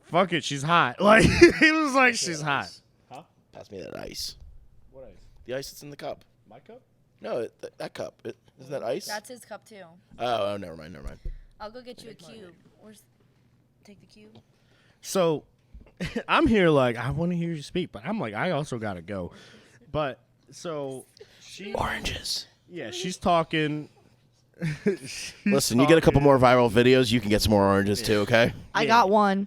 fuck it, she's hot. Like he was like, she's hot. Huh? Pass me that ice. What ice? The ice that's in the cup. My cup? No, that cup. Isn't that ice? That's his cup too. Oh, never mind. I'll go get you a cube. Take the cube. So I'm here like, I want to hear you speak, but I'm like, I also gotta go. But so she Oranges. Yeah, she's talking. Listen, you get a couple more viral videos, you can get some more oranges too. Okay. I got one.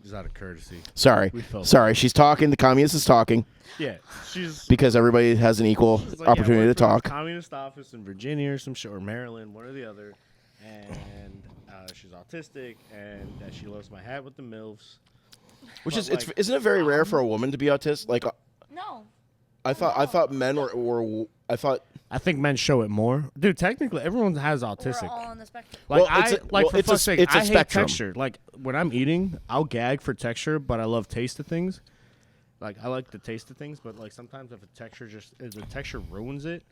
Just out of courtesy. Sorry. We felt Sorry. She's talking. The communist is talking Yeah, she's because everybody has an equal she's like, yeah, opportunity to worked for this talk. Communist office in Virginia or some shit, or Maryland, one or the other, and she's autistic, and that she loves my hat with the milfs. Which But, is, like, isn't it very rare for a woman to be autistic? Like, No. I thought men were I thought. I think men show it more, dude. Technically, everyone has autistic. We're all on the spectrum. Like Well, it's a- well, for it's a- fuck's sake, it's a I hate spectrum. texture. Like when I'm eating, I'll gag for texture, but I love taste of things. Like I like the taste of things, but like sometimes if the texture ruins it,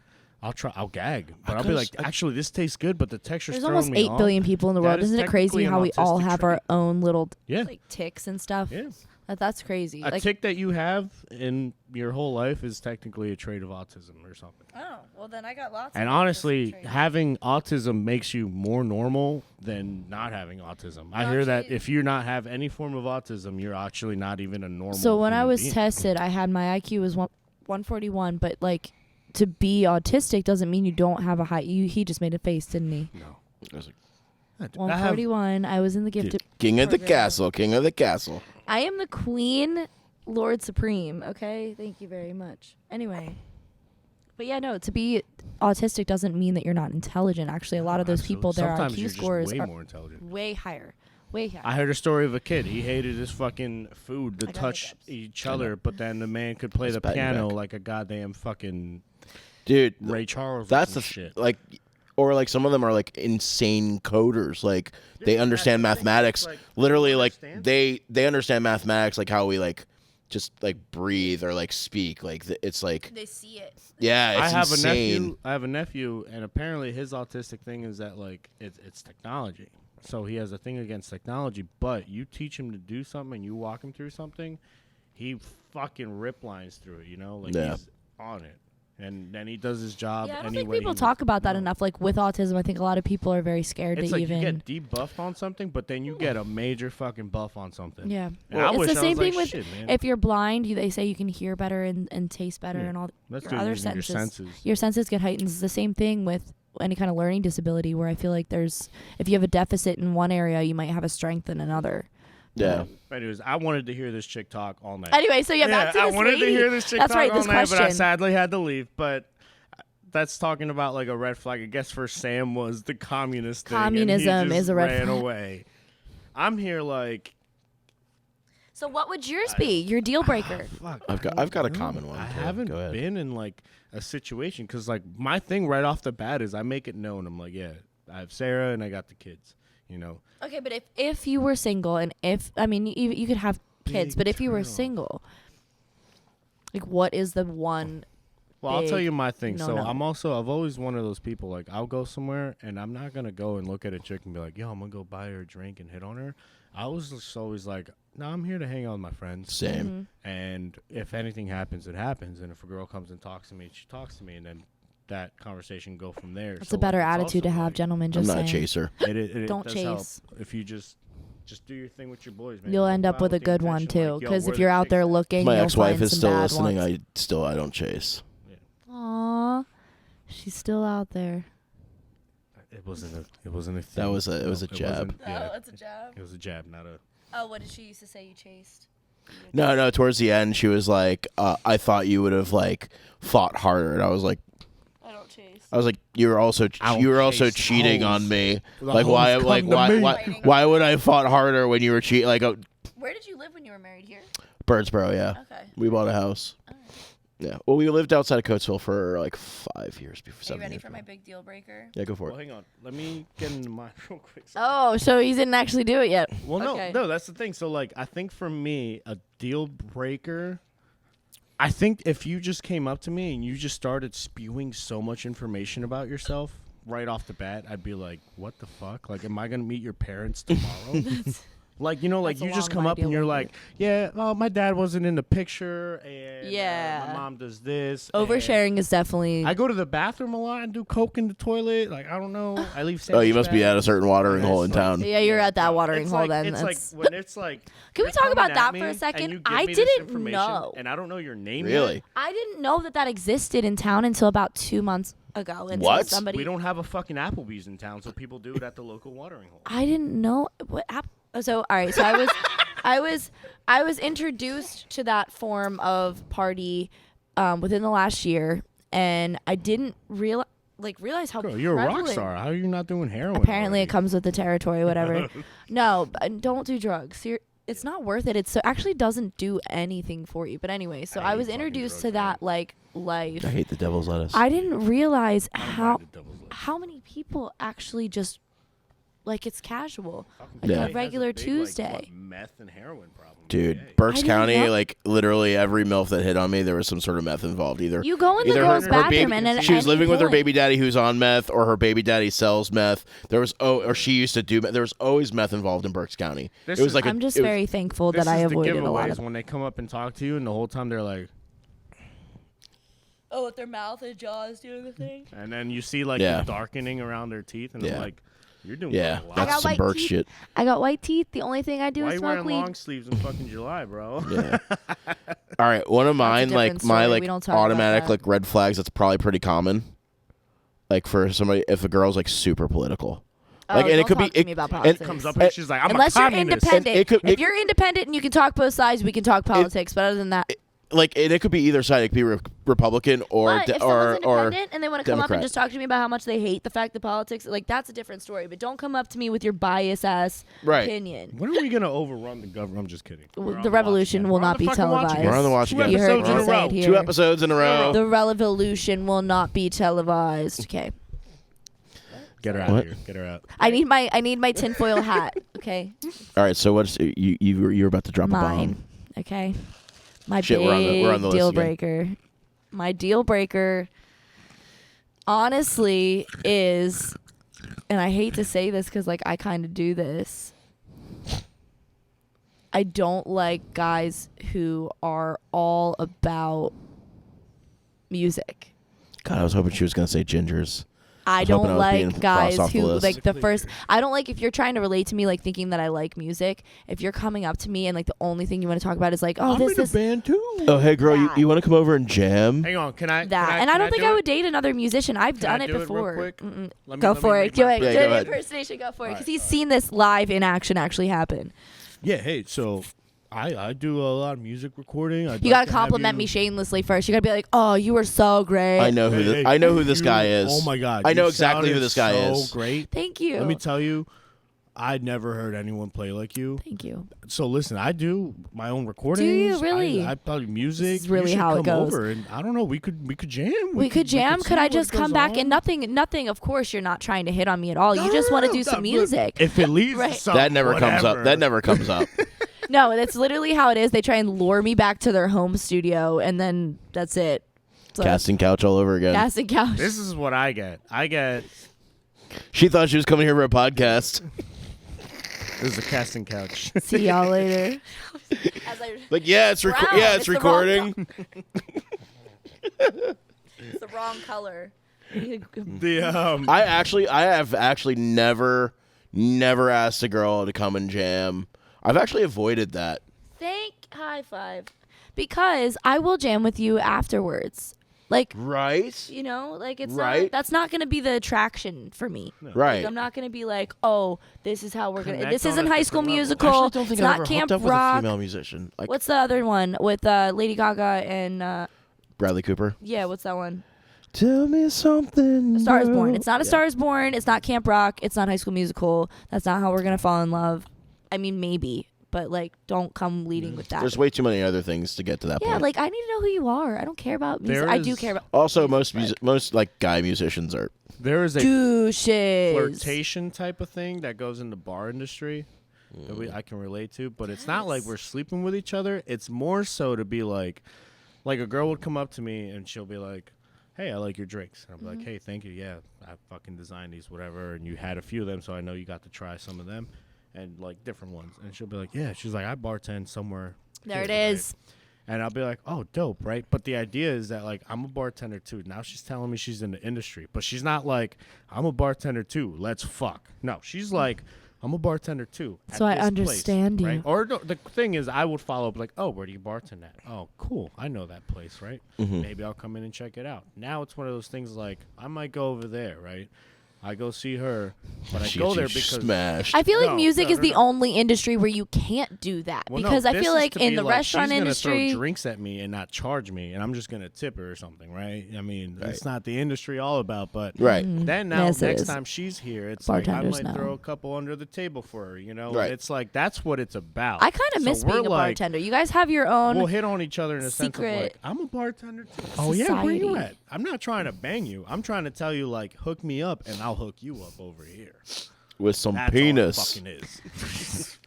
I'll gag. But I'll be like, Because actually, this tastes good, but the texture's There's throwing almost me 8 off. billion people in the That world. is Isn't it crazy technically an how we all autistic have trait. our own little Yeah. like ticks and stuff? Yeah. That's crazy. A Like, tick that you have in your whole life is technically a trait of autism or something. oh, well then I got lots. And honestly, having autism makes you more normal than not having autism. I hear that actually- if you not have any form of autism, you're actually not even a normal. So when I human was being. tested, I had my IQ was 141, but like to be autistic doesn't mean you don't have a high. He just made a face, didn't he? No. I was like, 141. I was in the gifted. King of the program. castle. King of the castle. I am the queen, Lord Supreme. Okay, thank you very much. Anyway, but yeah, no, to be autistic doesn't mean that you're not intelligent. Actually, a lot of those people, their Sometimes IQ you're just scores way are more intelligent. way higher, way higher. I heard a story of a kid. He hated his fucking food to I got touch hiccups. each other, but then the man could play Just the pat your piano back. like a goddamn fucking Dude, Ray Charles. that's or the some shit. like, or like some of them are like insane coders. Like they Yeah, understand that's the thing. mathematics. It's like, Literally, you like understand? they understand mathematics, like how we like just like breathe or like speak. Like it's like They see it. yeah, it's I have insane. a nephew. I have a nephew, and apparently his autistic thing is that like it's technology. So he has a thing against technology. But you teach him to do something, and you walk him through something, he fucking rip lines through it. You know, like Yeah. he's on it, and then he does his job. Yeah, I don't any think way people he talk wants. about that No. enough. Like with autism, I think a lot of people are very scared It's to like even. you get debuffed on something, but then you get a major fucking buff on something. Yeah, And I it's wish the I same was thing like, with shit, man. if you're blind. They say you can hear better and taste better Yeah. and all That's your good other using your senses. senses. Your senses get heightened. It's the same thing with any kind of learning disability, where I feel like if you have a deficit in one area, you might have a strength in another. Yeah. Anyways, I wanted to hear this chick talk all night. Anyway, so back to I this wanted to lady. hear this chick That's talk right, all this night, but I question. sadly had to leave. But that's talking about like a red flag. I guess for Sam was the communist thing. and he Communism just is a red ran flag. away. I'm here like So what would yours be? Your deal breaker? Fuck, I've got a common one. I too. haven't Go ahead. been in like a situation because like my thing right off the bat is I make it known. I'm like, yeah, I have Sarah and I got the kids. You know. Okay, but if you were single and you could have kids, Big but if you were turn-off. single, like what is the one? Well, I'll tell big you my thing. So no-no. I've always one of those people, like, I'll go somewhere and I'm not going to go and look at a chick and be like, yo, I'm going to go buy her a drink and hit on her. I was just always like, no, I'm here to hang out with my friends. Same. And if anything happens, it happens. And if a girl comes and talks to me, she talks to me. And then that conversation go from there. That's So, a better like, it's attitude to also, have, like, gentlemen. I'm Just not saying. a chaser. It Don't does help chase. if you just do your thing with your boys, man. You'll Don't end go up out with a the good one intention, too. like, yo, Because where if the you're out chicks there at? looking, My you'll ex-wife find is some still bad listening. ones. I don't chase. Aww, she's still out there. It wasn't a thing. It was a No, jab. wasn't- yeah, that's a jab. it was a jab, not a. Oh, what did she used to say you chased? No. Towards the end, she was like, "I thought you would have like fought harder," and I was like, I don't chase. "You were also I don't you were also chase cheating hoes. on me. The Like why hoes like come to why me. why why would I have fought harder when you were cheating? Like Where did you live when you were married here? Birdsboro, yeah. Okay. We bought a house. Yeah. Well, we lived outside of Coatesville for like 5 years before. Are you 7 ready years for my ago. big deal breaker? Yeah, go for Well, it. hang on. Let me get into mine real quick. Oh, so he didn't actually do it yet. Well, Okay. no, that's the thing. So, like, I think for me, a deal breaker, I think if you just came up to me and you just started spewing so much information about yourself right off the bat, I'd be like, what the fuck? Like, am I going to meet your parents tomorrow? Like, you know, like That's a you just long come up and deal you're breaker. like, yeah, oh, my dad wasn't in the picture, and Yeah. my mom does this. and Oversharing is definitely. I go to the bathroom a lot and do coke in the toilet. Like, I don't know. I leave. Oh, you sandwich must be bags. at a certain watering hole in It's like- town. yeah, you're at that No, watering it's hole like, then. It's That's- like when it's like. Can we you're talk coming about at that me for a and second? you give I me this didn't information know. and I don't know your name. Really? Yet. I didn't know that existed in town until about 2 months ago. Until What? Somebody. We don't have a fucking Applebee's in town, so people do it at the local watering hole. I didn't know what app. So all right, so I was introduced to that form of party within the last year, and I didn't realize how Girl, you're a rock prevalent- star. How are you not doing heroin? Apparently, it already? comes with the territory, whatever. No, don't do drugs. It's not worth it. It actually doesn't do anything for you. But anyway, so I I was hate fucking introduced drugs, to that man. life. I hate the devil's lettuce. I didn't realize I don't how buy the devil's lettuce. how many people actually just like it's casual. Fucking Yeah. PA a has regular big, like, Tuesday. what, meth and heroin problem. Dude, PA. Berks I didn't County, know- like literally every MILF that hit on me, there was some sort of meth involved. Either You go in the either girl's her bathroom baby, and at she was any living with her point- baby daddy who's on meth, or her baby daddy sells meth. There was or she used to do. There was always meth involved in Berks County. This it was is- like I'm just it was- very thankful This that I is the avoided a lot giveaways of. when they come up and talk to you, and the whole time they're like, Oh, with their mouth and jaws doing the thing. and then you see like Yeah. the darkening around their teeth, and Yeah. I'm like, you're doing Yeah, a lot. I that's got some white Berks teeth. shit. I got white teeth. The only thing I do Why are is you smoke wearing weed. long sleeves in fucking July, bro? Yeah. All right, one of mine, different like my story. like We don't talk about automatic that. like red flags. That's probably pretty common. Like for somebody, if a girl's like super political, like and don't it could talk be to me about and- politics. Comes up And- and she's like, I'm Unless a you're communist. independent. It could- if you're independent and you can talk both sides, we can talk politics. But other than that, like and it could be either side. It could be Republican or but if or someone's independent and they want to come up Democrat. and just talk to me about how much they hate the fact that politics, like that's a different story. But don't come up to me with your bias ass Right. opinion. When are we gonna overrun the government? I'm just kidding. We're on The revolution watch will again. We're on not the be fucking watch televised. again. We're on the watch Two again. You heard episodes me in a say row. it here. 2 episodes in a row. The revolution will not be televised. Okay. Get her out What? here. Get her out. I need my tinfoil hat. Okay. All right, so what's you're about to drop a Mine. bomb? Okay. My Shit, big we're on the list deal again. breaker. My deal breaker honestly is, and I hate to say this because like I kind of do this. I don't like guys who are all about music. God, I was hoping she was gonna say gingers. I was hoping don't I was being like guys crossed off the who list. like the first. I don't like if you're trying to relate to me like thinking that I like music. If you're coming up to me and like the only thing you want to talk about is like, oh, I'm this in a is band too. Oh, hey girl, That. you want to come over and jam? Hang on, can I? that, can and I can don't think do I it? would date another musician. I've Can I done it do it real before. quick? Mm-mm. Let me- Go let me for it. make Do my it. Yeah, Do go an ahead. impersonation. Go for it. Because Alright, he's seen this live in action actually happen. Yeah. Hey, so I do a lot of music recording. You gotta compliment me shamelessly first. You gotta be like, "Oh, you were so great." I know who I know who this guy is. Oh my god! I know you exactly who sounded this guy so is. Great. Thank you. Let me tell you, I never heard anyone play like you. Thank you. So listen, I do my own recordings. Do you really? I play music. This is really you should how it come goes. over and I don't know. We could jam. We could jam. see Could I what just goes come back on. and nothing? Of course, you're not trying to hit on me at all. You just want to do some music. If it leads Right. to something, That never comes up. That never comes up. No, that's literally how it is. They try and lure me back to their home studio, and then that's it. So Casting couch all over again. casting couch. This is what I get. She thought she was coming here for a podcast. This is a casting couch. See y'all later. As I, Like, yeah, it's Brown, it's it's the wrong recording. it's the wrong color. The I have actually never asked a girl to come and jam. I've actually avoided that. Thank high five, because I will jam with you afterwards. Like, Right? you know, like it's Right. not. That's not going to be the attraction for me. Right. Like, I'm not going to be like, oh, this is how we're going to. Connect This on isn't a High different School level. Musical. I actually don't think It's I've not ever Camp hooked up with a Rock. female musician. Like What's the other one with Lady Gaga and Bradley Cooper. yeah, what's that one? Tell me something. A Star is Born. girl. It's not A Star is Born. It's not Camp Rock. It's not High School Musical. That's not how we're gonna fall in love. I mean, maybe, but like, don't come leading with that. There's way too many other things to get to that yeah, point. like I need to know who you are. I don't care about music. There I do is- care about Also, most like guy musicians are. there is a douches. flirtation type of thing that goes in the bar industry that I can relate to, but it's not like we're sleeping with each other. It's more so to be like a girl would come up to me and she'll be like, hey, I like your drinks. And I'm like, hey, thank you. Yeah, I fucking designed these, whatever. And you had a few of them, so I know you got to try some of them and like different ones. And she'll be like, yeah. She's like, I bartend somewhere. There it here, right? is. And I'll be like, oh, dope, right? But the idea is that, like, I'm a bartender, too. Now she's telling me she's in the industry. But she's not like, I'm a bartender, too. Let's fuck. No, she's like, I'm a bartender, too. at So I this place," understand you. right? Or no, the thing is, I would follow up like, oh, where do you bartend at? Oh, cool. I know that place, right? Mm-hmm. Maybe I'll come in and check it out. Now it's one of those things like, I might go over there, right? I go see her, but I She go gets there you because smashed. I feel like No, music no, is no, the no. only industry where you can't do that, Well, because no, I this feel is like to in be the like, restaurant she's industry, gonna throw drinks at me and not charge me, and I'm just gonna tip her or something, right? I mean, it's not the industry all about, but Right. then now Yes, it next is. time she's here, it's like I Bartenders might throw know. a couple under the table for her, you know? Right. It's like that's what it's about. I kind of So miss we're being a like, bartender. You guys have your own. We'll hit on each other in a sense of like, secret I'm a bartender too. Oh yeah, where you society. at? I'm not trying to bang you. I'm trying to tell you like, hook me up and I'll hook you up over here. With some That's penis. all it fucking is.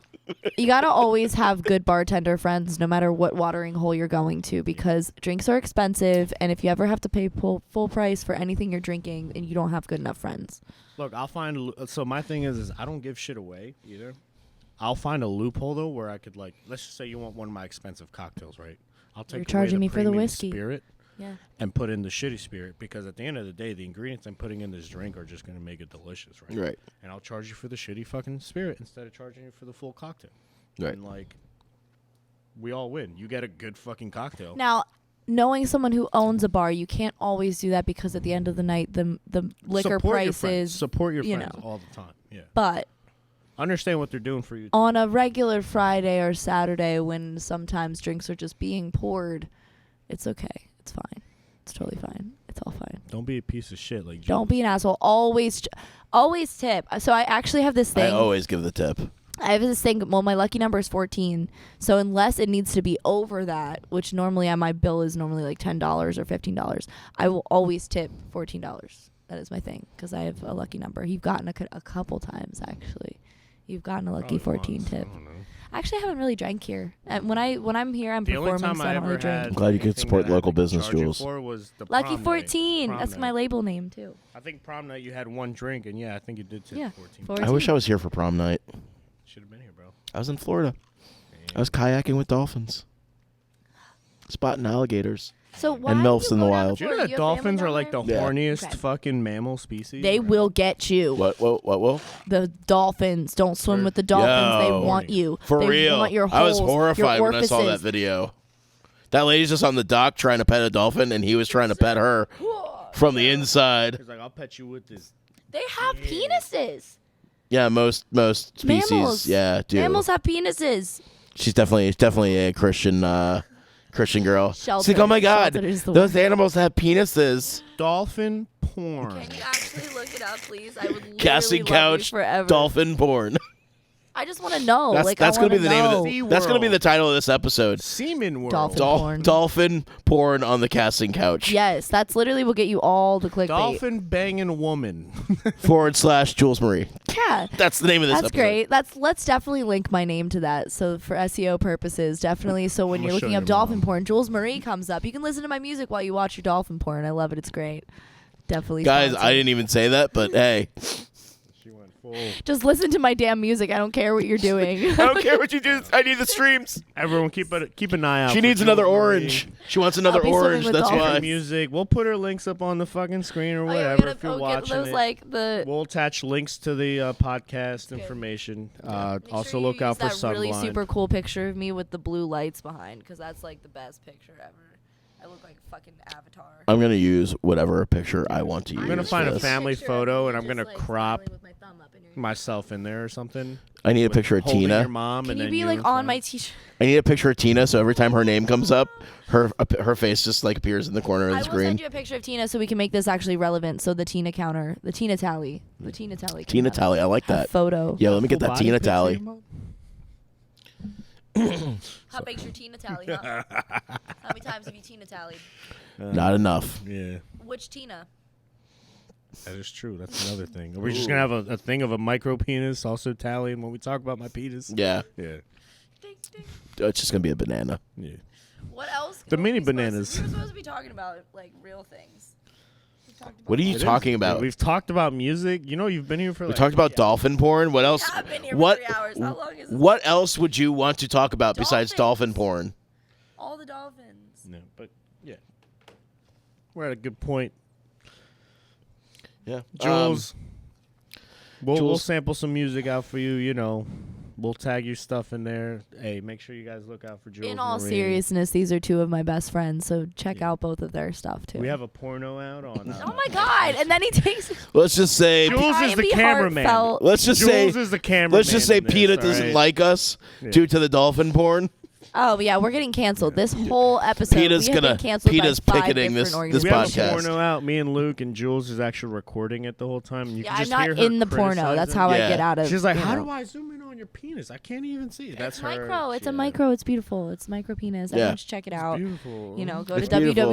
You gotta always have good bartender friends, no matter what watering hole you're going to, because drinks are expensive, and if you ever have to pay full price for anything you're drinking, and you don't have good enough friends. Look, I'll find. So my thing is I don't give shit away either. I'll find a loophole though where I could like, let's just say you want one of my expensive cocktails, right? I'll take You're away charging me for the premium whiskey. spirit Yeah. and put in the shitty spirit, because at the end of the day, the ingredients I'm putting in this drink are just gonna make it delicious, right? Right. And I'll charge you for the shitty fucking spirit instead of charging you for the full cocktail. Right. And like, we all win. You get a good fucking cocktail. Now, knowing someone who owns a bar, you can't always do that, because at the end of the night, the liquor Support your friends. prices. Support your you friends know. all the time. Yeah. But Understand what they're doing for you. on a regular Friday or Saturday, when sometimes drinks are just being poured, it's okay. It's fine. It's totally fine. It's all fine. Don't be a piece of shit. Like, Don't be an asshole. Always tip. So I actually have this I thing. always give the tip. I have this thing. Well, my lucky number is 14. So unless it needs to be over that, which normally my bill is normally like $10 or $15, I will always tip $14. That is my thing, because I have a lucky number. You've gotten a couple times actually. You've gotten a lucky 14 tip. Actually, I haven't really drank here. When I'm here, I'm The only performing, time so I I don't ever really drink. had I'm glad you could anything support that I local had to business, charge you Jules. for was the Lucky prom night. 14. Prom That's night. my label name too. I think prom night you had one drink, and yeah, I think you did tip Yeah, 14. 14. I wish I was here for prom night. Should have been here, bro. I was in Florida. I was kayaking with dolphins, spotting alligators. So why And do MILFs you in the go down to wild. Do you Florida? know that You have family dolphins are down like the there? Yeah. horniest Okay. fucking mammal species? They will get you. What? The dolphins don't swim For- with the dolphins. Yo. They want you. For they real. Want your I was holes, horrified your when I saw that orifices. video. That lady's just on the dock trying to pet a dolphin, and he was trying to pet her from the inside. He's like, I'll pet you with this. They have penises. Yeah, most species, Mammals. yeah, do. Mammals have penises. She's definitely a Christian girl. She's like, oh my God, Sheltered is the those word. animals have penises. Dolphin porn. Can you actually look it up, please? I would literally Casting love couch, you forever. dolphin porn. I just want to know. That's gonna be the name of Sea that's gonna be World. the title of this episode. Semen World. Dolphin porn. Dolphin porn on the casting couch. Yes, that's literally will get you all the clickbait. Dolphin banging woman. / Jules Marie. Yeah. That's the name of this That's episode. great. Let's definitely link my name to that. So for SEO purposes, definitely. So when I'm you're gonna show looking up your dolphin mom. porn, Jules Marie comes up. You can listen to my music while you watch your dolphin porn. I love it. It's great. Definitely. Guys, sponsored. I didn't even say that, but hey. She went full. Just listen to my damn music. I don't care what you're doing. I don't care what you do. I need the streams. Everyone, keep an eye out. She for needs another Jules Marie. orange. She wants another I'll be swimming orange. with That's dolphins. why. Music. We'll put her links up on the fucking screen or Oh, yeah, whatever we're gonna- if you're get watching those, it. like the. We'll attach links to the podcast information. Make Also, sure you look out use for that really Sunblind. super cool picture of me with the blue lights behind, because that's like the best picture ever. I look like fucking Avatar. I'm gonna use whatever picture I want to use. I'm gonna find for a this. family Picture of photo me and I'm just, gonna like, crop smiling with my thumb up and you're- myself in there or something. I need a With picture of holding Tina. Your mom Can and you then be like in on front. my t-shirt? I need a picture of Tina, so every time her name comes up, her face just like appears in the corner of I the will screen. send you a picture of Tina so we can make this actually relevant. So the Tina counter, the Tina tally. Can Tina have Tally, I like a that. photo. Yeah, let me get Full that body Tina picture of Tally. your mom? How big's your Tina tally? Huh? How many times have you Tina tallied? Not enough. Yeah, Which Tina? that is true. That's another thing. Are we just gonna have a thing of a micro penis also tallying when we talk about my penis? Yeah, Yeah. Ding, ding. it's just gonna be a banana. Yeah. What else? The were mini we supposed to- bananas. We were supposed to be talking about like real things. We talked about What are you It is. talking about? We've talked about music. You know, you've been here for We like talked about dolphin porn. What else? I've been here for What? 3 hours. How long is this? What else would you want to talk about besides Dolphins. dolphin porn? All the dolphins. No, but yeah, we're at a good point. Yeah, Jules, we'll Jules- sample some music out for you. You know, we'll tag your stuff in there. Hey, make sure you guys look out for Jules. In all Marie. seriousness, these are two of my best friends, so check out both of their stuff too. we have a porno out on. Oh my god! And then he takes. Let's just say. Jules Try is and the be cameraman. heartfelt. Let's just Jules say. is the cameraman. Let's just say in this, PETA all doesn't right? like us Yeah. due to the dolphin porn. Oh yeah, we're getting canceled. This whole episode, PETA's we have been gonna- canceled PETA's by 5 picketing this- different this We have organizations. podcast. a porno out. Me and Luke and Jules is actually recording it the whole time. And you Yeah, can I'm just not hear her in the porno. That's criticizing. how Yeah. I get out of. She's like, you how know. do I zoom in on your penis? I can't even see it. That's It's her. micro. It's a Yeah. micro. It's beautiful. It's micro penis. Yeah. Everyone should check it out. Beautiful. You know, go It's to beautiful.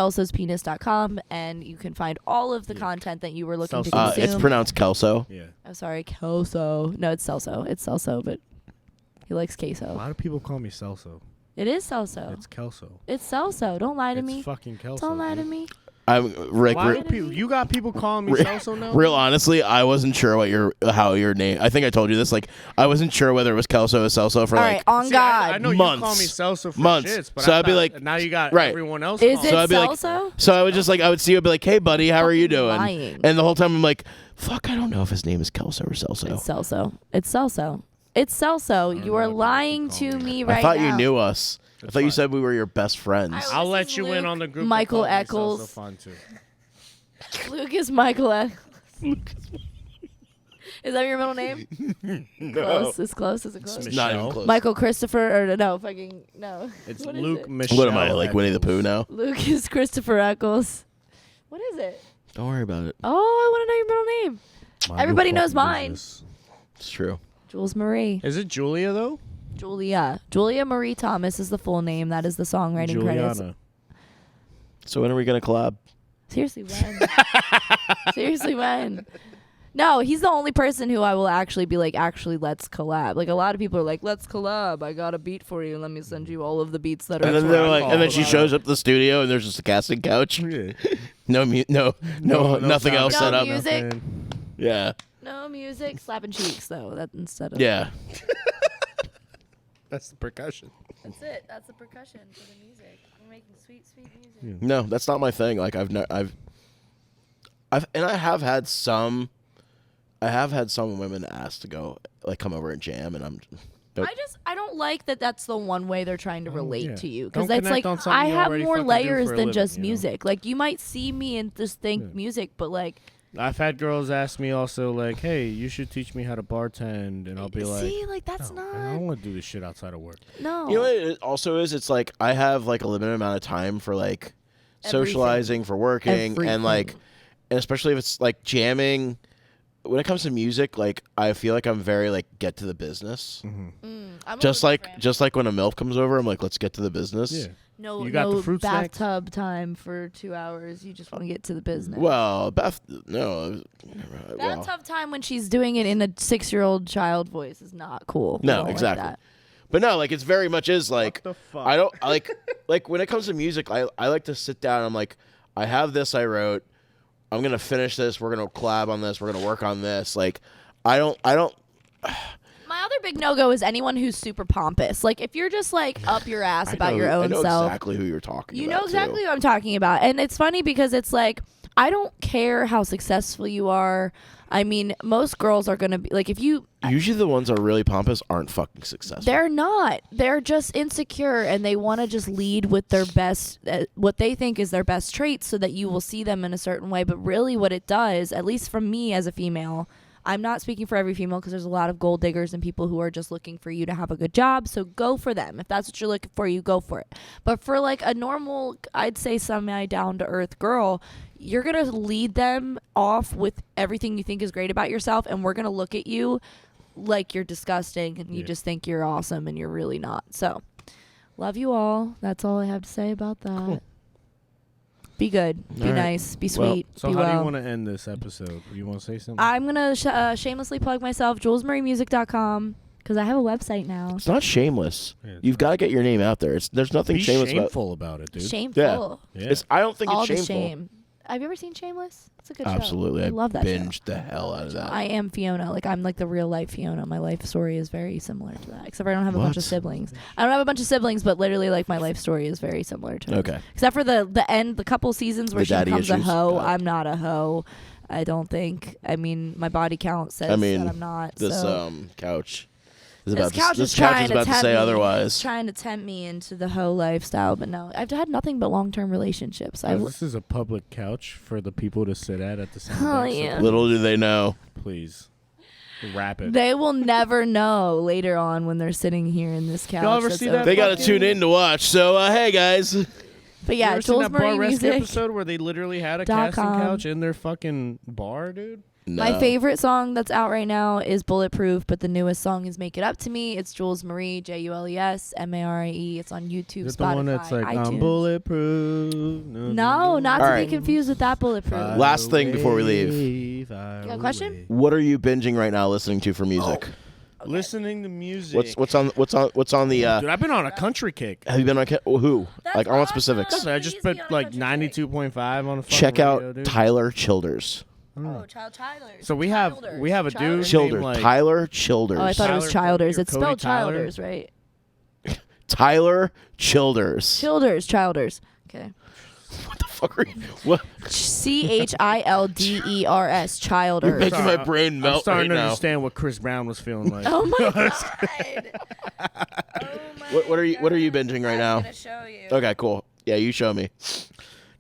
www.celsospenis.com and you can find all of the content that you were looking to Celso. consume. It's pronounced Kelso. Yeah. Oh, sorry, Kelso. No, it's Celso. It's Celso, but he likes A queso. lot of people call me Celso. It is Celso. It's Kelso. It's Celso. Don't lie to It's me. fucking Kelso. Don't lie to dude. me. I'm Rick. Why Rick do people, you got people calling me Re- Celso now? real honestly, I wasn't sure how your name. I think I told you this. Like, I wasn't sure whether it was Kelso or Celso for All like. right, on See, God. I know Months. you call me Celso for Months. shits, but So I I'd be thought- like- now you got Right. everyone else. Is calling it So I'd be like- Celso? So I would just like I would see. I'd be like, "Hey, buddy, how are you Fucking doing?" lying. And the whole time I'm like, "Fuck, I don't know if his name is Kelso or Celso." It's Celso. It's Celso. It's Celso. You know are what lying people to call me. me right I thought now. you knew us. I That's thought you fine. said we were your best friends. I- I'll This let is you in Luke, on the group. that Michael calls me Celso Eccles. Fun too. Lucas Michael Eccles. Is that your middle name? Close. It's close. Is it close? It's Not even Michelle. close. Michael Christopher or no fucking no. It's What is Luke it? Michelle. What am I like, Winnie the Pooh Eccles. now? Lucas Christopher Eccles. What is it? Don't worry about it. Oh, I want to know your middle name. Mind Everybody your knows fucking mine. business. It's true. Jules Marie. Is it Julia though? Julia. Julia Marie Thomas is the full name. That is the songwriting credits. Juliana. So when are we gonna collab? Seriously, when? Seriously, when? No, he's the only person who I will actually be like, actually, let's collab. Like, a lot of people are like, let's collab. I got a beat for you. Let me send you all of the beats that are. And then what they're I like, call and then it. she shows up to the studio, and there's just a casting couch. Yeah. No, nothing sound else No set up. music. Nothing. Yeah, No music, slapping cheeks though. That instead of yeah. That's the percussion. That's it. That's the percussion for the music. We're making sweet, sweet music. No, that's not my thing. Like and I have had some women ask to go like come over and jam, and I'm. Nope. I don't like that. That's the one way they're trying to relate yeah. to you because Don't that's like connect on something I you have already more fucking do layers for a than living, just you know? music. Like you might see me and just think music, but like I've had girls ask me also like, "Hey, you should teach me how to bartend," and I'll be like, see, like that's "No, I not don't want to do this shit outside of work." no. You know what it also is? It's like I have like a limited amount of time for like Everything. socializing, for working, and like, Everything. and especially if it's like jamming when it comes to music, like I feel like I'm very like get to the business. I'm Just like when a MILF comes over, I'm like, let's get to the business. Yeah. no, You got no the fruit snacks? bathtub time for 2 hours. You just want to get to the business. Well, no. Well, Bathtub time when she's doing it in a 6-year-old child voice is not cool. We No, don't like exactly. that. but no, like it's very much is like the fuck? I don't like when it comes to music, I like to sit down. I'm like, I have this I wrote. I'm gonna finish this. We're gonna collab on this. We're gonna work on this. Like, I don't. My other big no-go is anyone who's super pompous. Like, if you're just, like, up your ass about your I own know self. exactly who you're talking You about. know exactly too. what I'm talking about. And it's funny because it's like, I don't care how successful you are. I mean, most girls are going to be, like, if you... Usually the ones that are really pompous aren't fucking successful. They're not. They're just insecure, and they want to just lead with their best, what they think is their best traits so that you will see them in a certain way. But really what it does, at least from me as a female... I'm not speaking for every female because there's a lot of gold diggers and people who are just looking for you to have a good job. So go for them. If that's what you're looking for, you go for it. But for like a normal, I'd say semi down to earth girl, you're going to lead them off with everything you think is great about yourself. And we're going to look at you like you're disgusting and you just think you're awesome and you're really not. So love you all. That's all I have to say about that. Cool. Be good. Be All right. nice. Be Well, sweet. So be how well. do you want to end this episode? Do you want to say something? I'm going to shamelessly plug myself, julesmariemusic.com, because I have a website now. It's not shameless. Yeah, it's You've got to get your name out there. There's nothing Be shameless about. shameful about it, dude. Shameful. Yeah. I don't think All it's the shameful. shame. Have you ever seen Shameless? It's a good show. Absolutely, I love that show. binged the hell out of that. I am Fiona. Like, I'm like the real life Fiona. My life story is very similar to that, except for I don't have a bunch of What? siblings. I don't have a bunch of siblings, but literally, like, my life story is very similar to it. Okay. Except for the end, the couple seasons where The she daddy becomes a issues. hoe. Got it. I'm not a hoe. I don't think. I mean, my body count says I mean, that I'm not. This so. couch is This about couch this is couch trying is to about to tempt say me. otherwise. It's trying to tempt me into the hoe lifestyle, but no, I've had nothing but long-term relationships. This is a public couch for the people to sit at the sound Oh, deck, so yeah. Little do they know. please wrap it. They will never know later on when they're sitting here in this couch. Y'all ever that's see that over- They got to fucking- tune in to watch. So hey guys, But You yeah, ever seen Jules that Marie Bar Rescue Music. episode where they literally had a .com. casting couch in their fucking bar, dude? My No. favorite song that's out right now is Bulletproof, but the newest song is Make It Up to Me. It's Jules Marie, JULESMARIE. It's on YouTube, Is it Spotify, the one that's like, iTunes. I'm bulletproof? No, not to All be right. confused with that Bulletproof. Last thing before we leave. You got a question? What are you binging right now? Listening to for music? Listening to music. What's on the? Dude, I've been on a country kick. Have you been on? Who? That's Like I want awesome. specifics. I just put like 92.5 on the fucking Check out radio, dude. Tyler Childers. Oh, Child Childers. So we have a dude Childers. named, like, Tyler Childers. Oh, I thought it was Tyler Childers. Cody or It's spelled Cody Tyler? Childers, right? Tyler Childers. Childers. Okay. What the fuck are you? What? CHILDERS. Childers. Making my brain I'm melt starting right to now. understand what Chris Brown was feeling like. Oh my god. What are you binging right now? I'm gonna show you. Okay, cool. Yeah, you show me.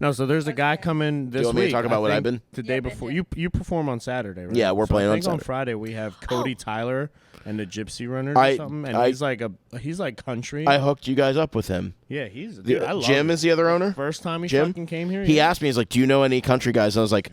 No, so there's a guy coming this want me to week. talk about I what I've think been? the day before. You perform on Saturday, right? Yeah, we're So playing I on think on Saturday. Friday we have Cody Tyler and the Gypsy Runners I- or something, and I- he's like country. I hooked you guys up with him. yeah, he's dude, I love Jim him. is the other owner. First time he Jim? fucking came here. He yeah. asked me, he's like, "Do you know any country guys?" And I was like,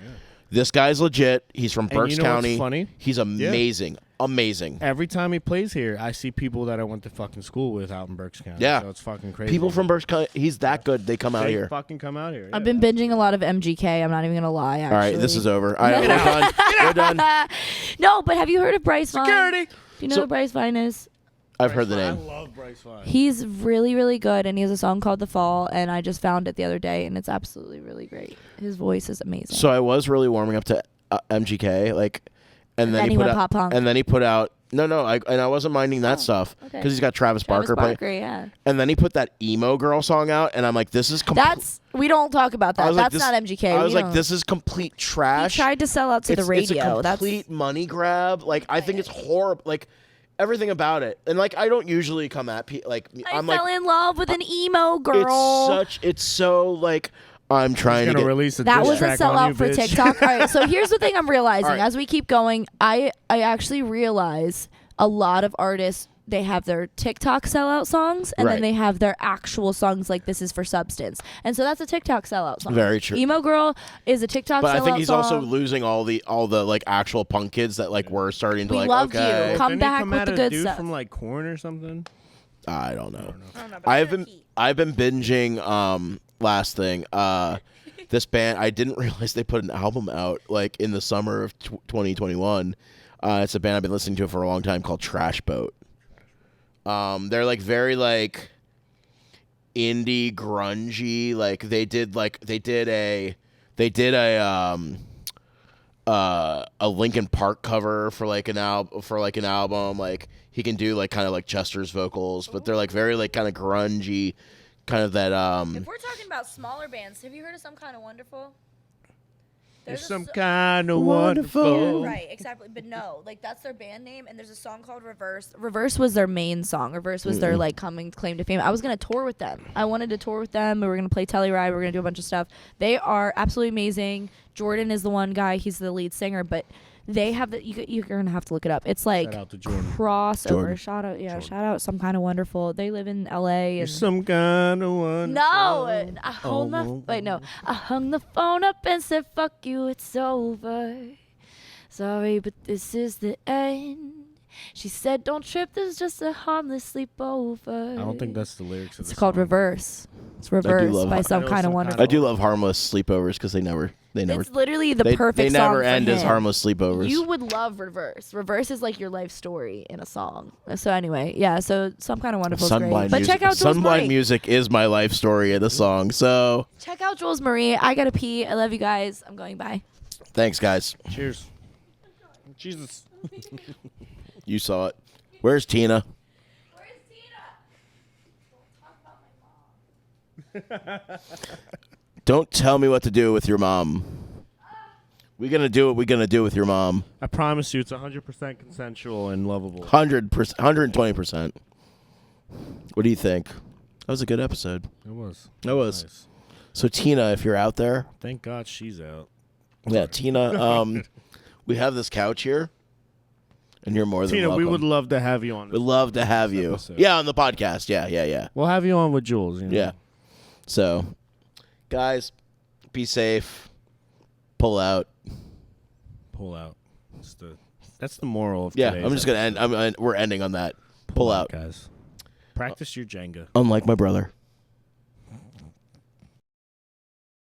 "This guy's legit. He's from And Berks you know what's County. funny? He's amazing, amazing." Every time he plays here, I see people that I went to fucking school with out in Berks County. Yeah. so it's fucking crazy. People from Berks County. He's that good. They come out they here. fucking come out here. I've yeah. been binging a lot of MGK. I'm not even gonna lie. Actually. All right, this is over. All right, we're done. We're done. No, but have you heard of Bryce Vine? Security. Do you know So- who Bryce Vine is? I've heard the I name. love Bryce Vine. He's really, really good, and he has a song called "The Fall," and I just found it the other day, and it's absolutely really great. His voice is amazing. So I was really warming up to MGK, like, and then then he he put went out, pop punk. and then he put out. No, I wasn't minding that stuff okay. because he's got Travis Barker playing. yeah. And then he put that emo girl song out, and I'm like, this is complete. That's we don't talk about I that. was like, That's this- not MGK. I was We like, don't- this is complete trash. He tried to sell out to the radio. It's a complete money grab. Like, I think it's horrible. Like, everything about it. And like, I don't usually come at I I'm fell like, in love with an emo girl. it's so like, I'm trying He's to gonna get. release a That diss was a track on sellout you, for bitch. TikTok. All right, so here's the thing I'm realizing All right. as we keep going. I actually realize a lot of artists they have their TikTok sellout songs, and Right. then they have their actual songs like This Is for Substance. And so that's a TikTok sellout song. Very true. Emo Girl is a TikTok But sellout I think he's also song. losing all the like actual punk kids that like were starting to We like loved you. okay. Come Didn't he back come with out the a good dude stuff. from like Korn or something? I don't know. I don't know, but I've been binging last thing this band. I didn't realize they put an album out like in the summer of 2021. It's a band I've been listening to for a long time called Trash Boat. They're like very like indie grungy. Like they did a Linkin Park cover for like an album. Like he can do like kind of like Chester's vocals, but they're like very like kind of grungy, kind of that If we're talking about smaller bands, have you heard of Some Kind of Wonderful? There's a some so- kind of Wonderful. wonderful. Yeah, right, exactly. But no, like that's their band name, and there's a song called Reverse. Reverse was their main song. Reverse was their like coming claim to fame. I was gonna tour with them. I wanted to tour with them. We were gonna play Telluride. We were gonna do a bunch of stuff. They are absolutely amazing. Jordan is the one guy. He's the lead singer, but they have the you're gonna have to look it up. It's like Shout out to Jordan. crossover. Jordan. Shout out, yeah, Jordan. shout out. Some Kind of Wonderful. They live in L.A. There's and some kind of wonderful. no, I hold my wait. No, I hung the phone up and said, "Fuck you, it's over." Sorry, but this is the end. She said, "Don't trip. This is just a harmless sleepover." I don't think that's the lyrics of It's the called song. Reverse. It's Reverse love by I Some know Kind of Some Wonderful. I do love harmless sleepovers because they never It's literally the perfect they song never for end as him. harmless sleepovers. You would love Reverse. Reverse is like your life story in a song. So anyway, yeah. So Some Kind of Wonderful is great. Sunblind But music. check out Jules Sunblind Marie. music is my life story in the song. So Check out Jules Marie. I gotta pee. I love you guys. I'm going bye. thanks, guys. Cheers. Jesus. You saw it. Where's Tina? Where's Tina? Don't talk about my mom. Don't tell me what to do with your mom. We're gonna do what we're gonna do with your mom. I promise you, it's 100% consensual and lovable. 100%, 120%. What do you think? That was a good episode. It was. That was. Nice. So Tina, if you're out there, Thank God she's out. yeah, Tina. We have this couch here, and you're more than Tina, welcome. we would love to have you on. We'd love to have you. episode. Yeah, on the podcast. Yeah. We'll have you on with Jules. You know? Yeah. So, guys, be safe. Pull out. Pull out. That's the moral of Yeah, today's I'm just gonna end. We're ending on that. Pull out. guys. Practice your Jenga. Unlike my brother.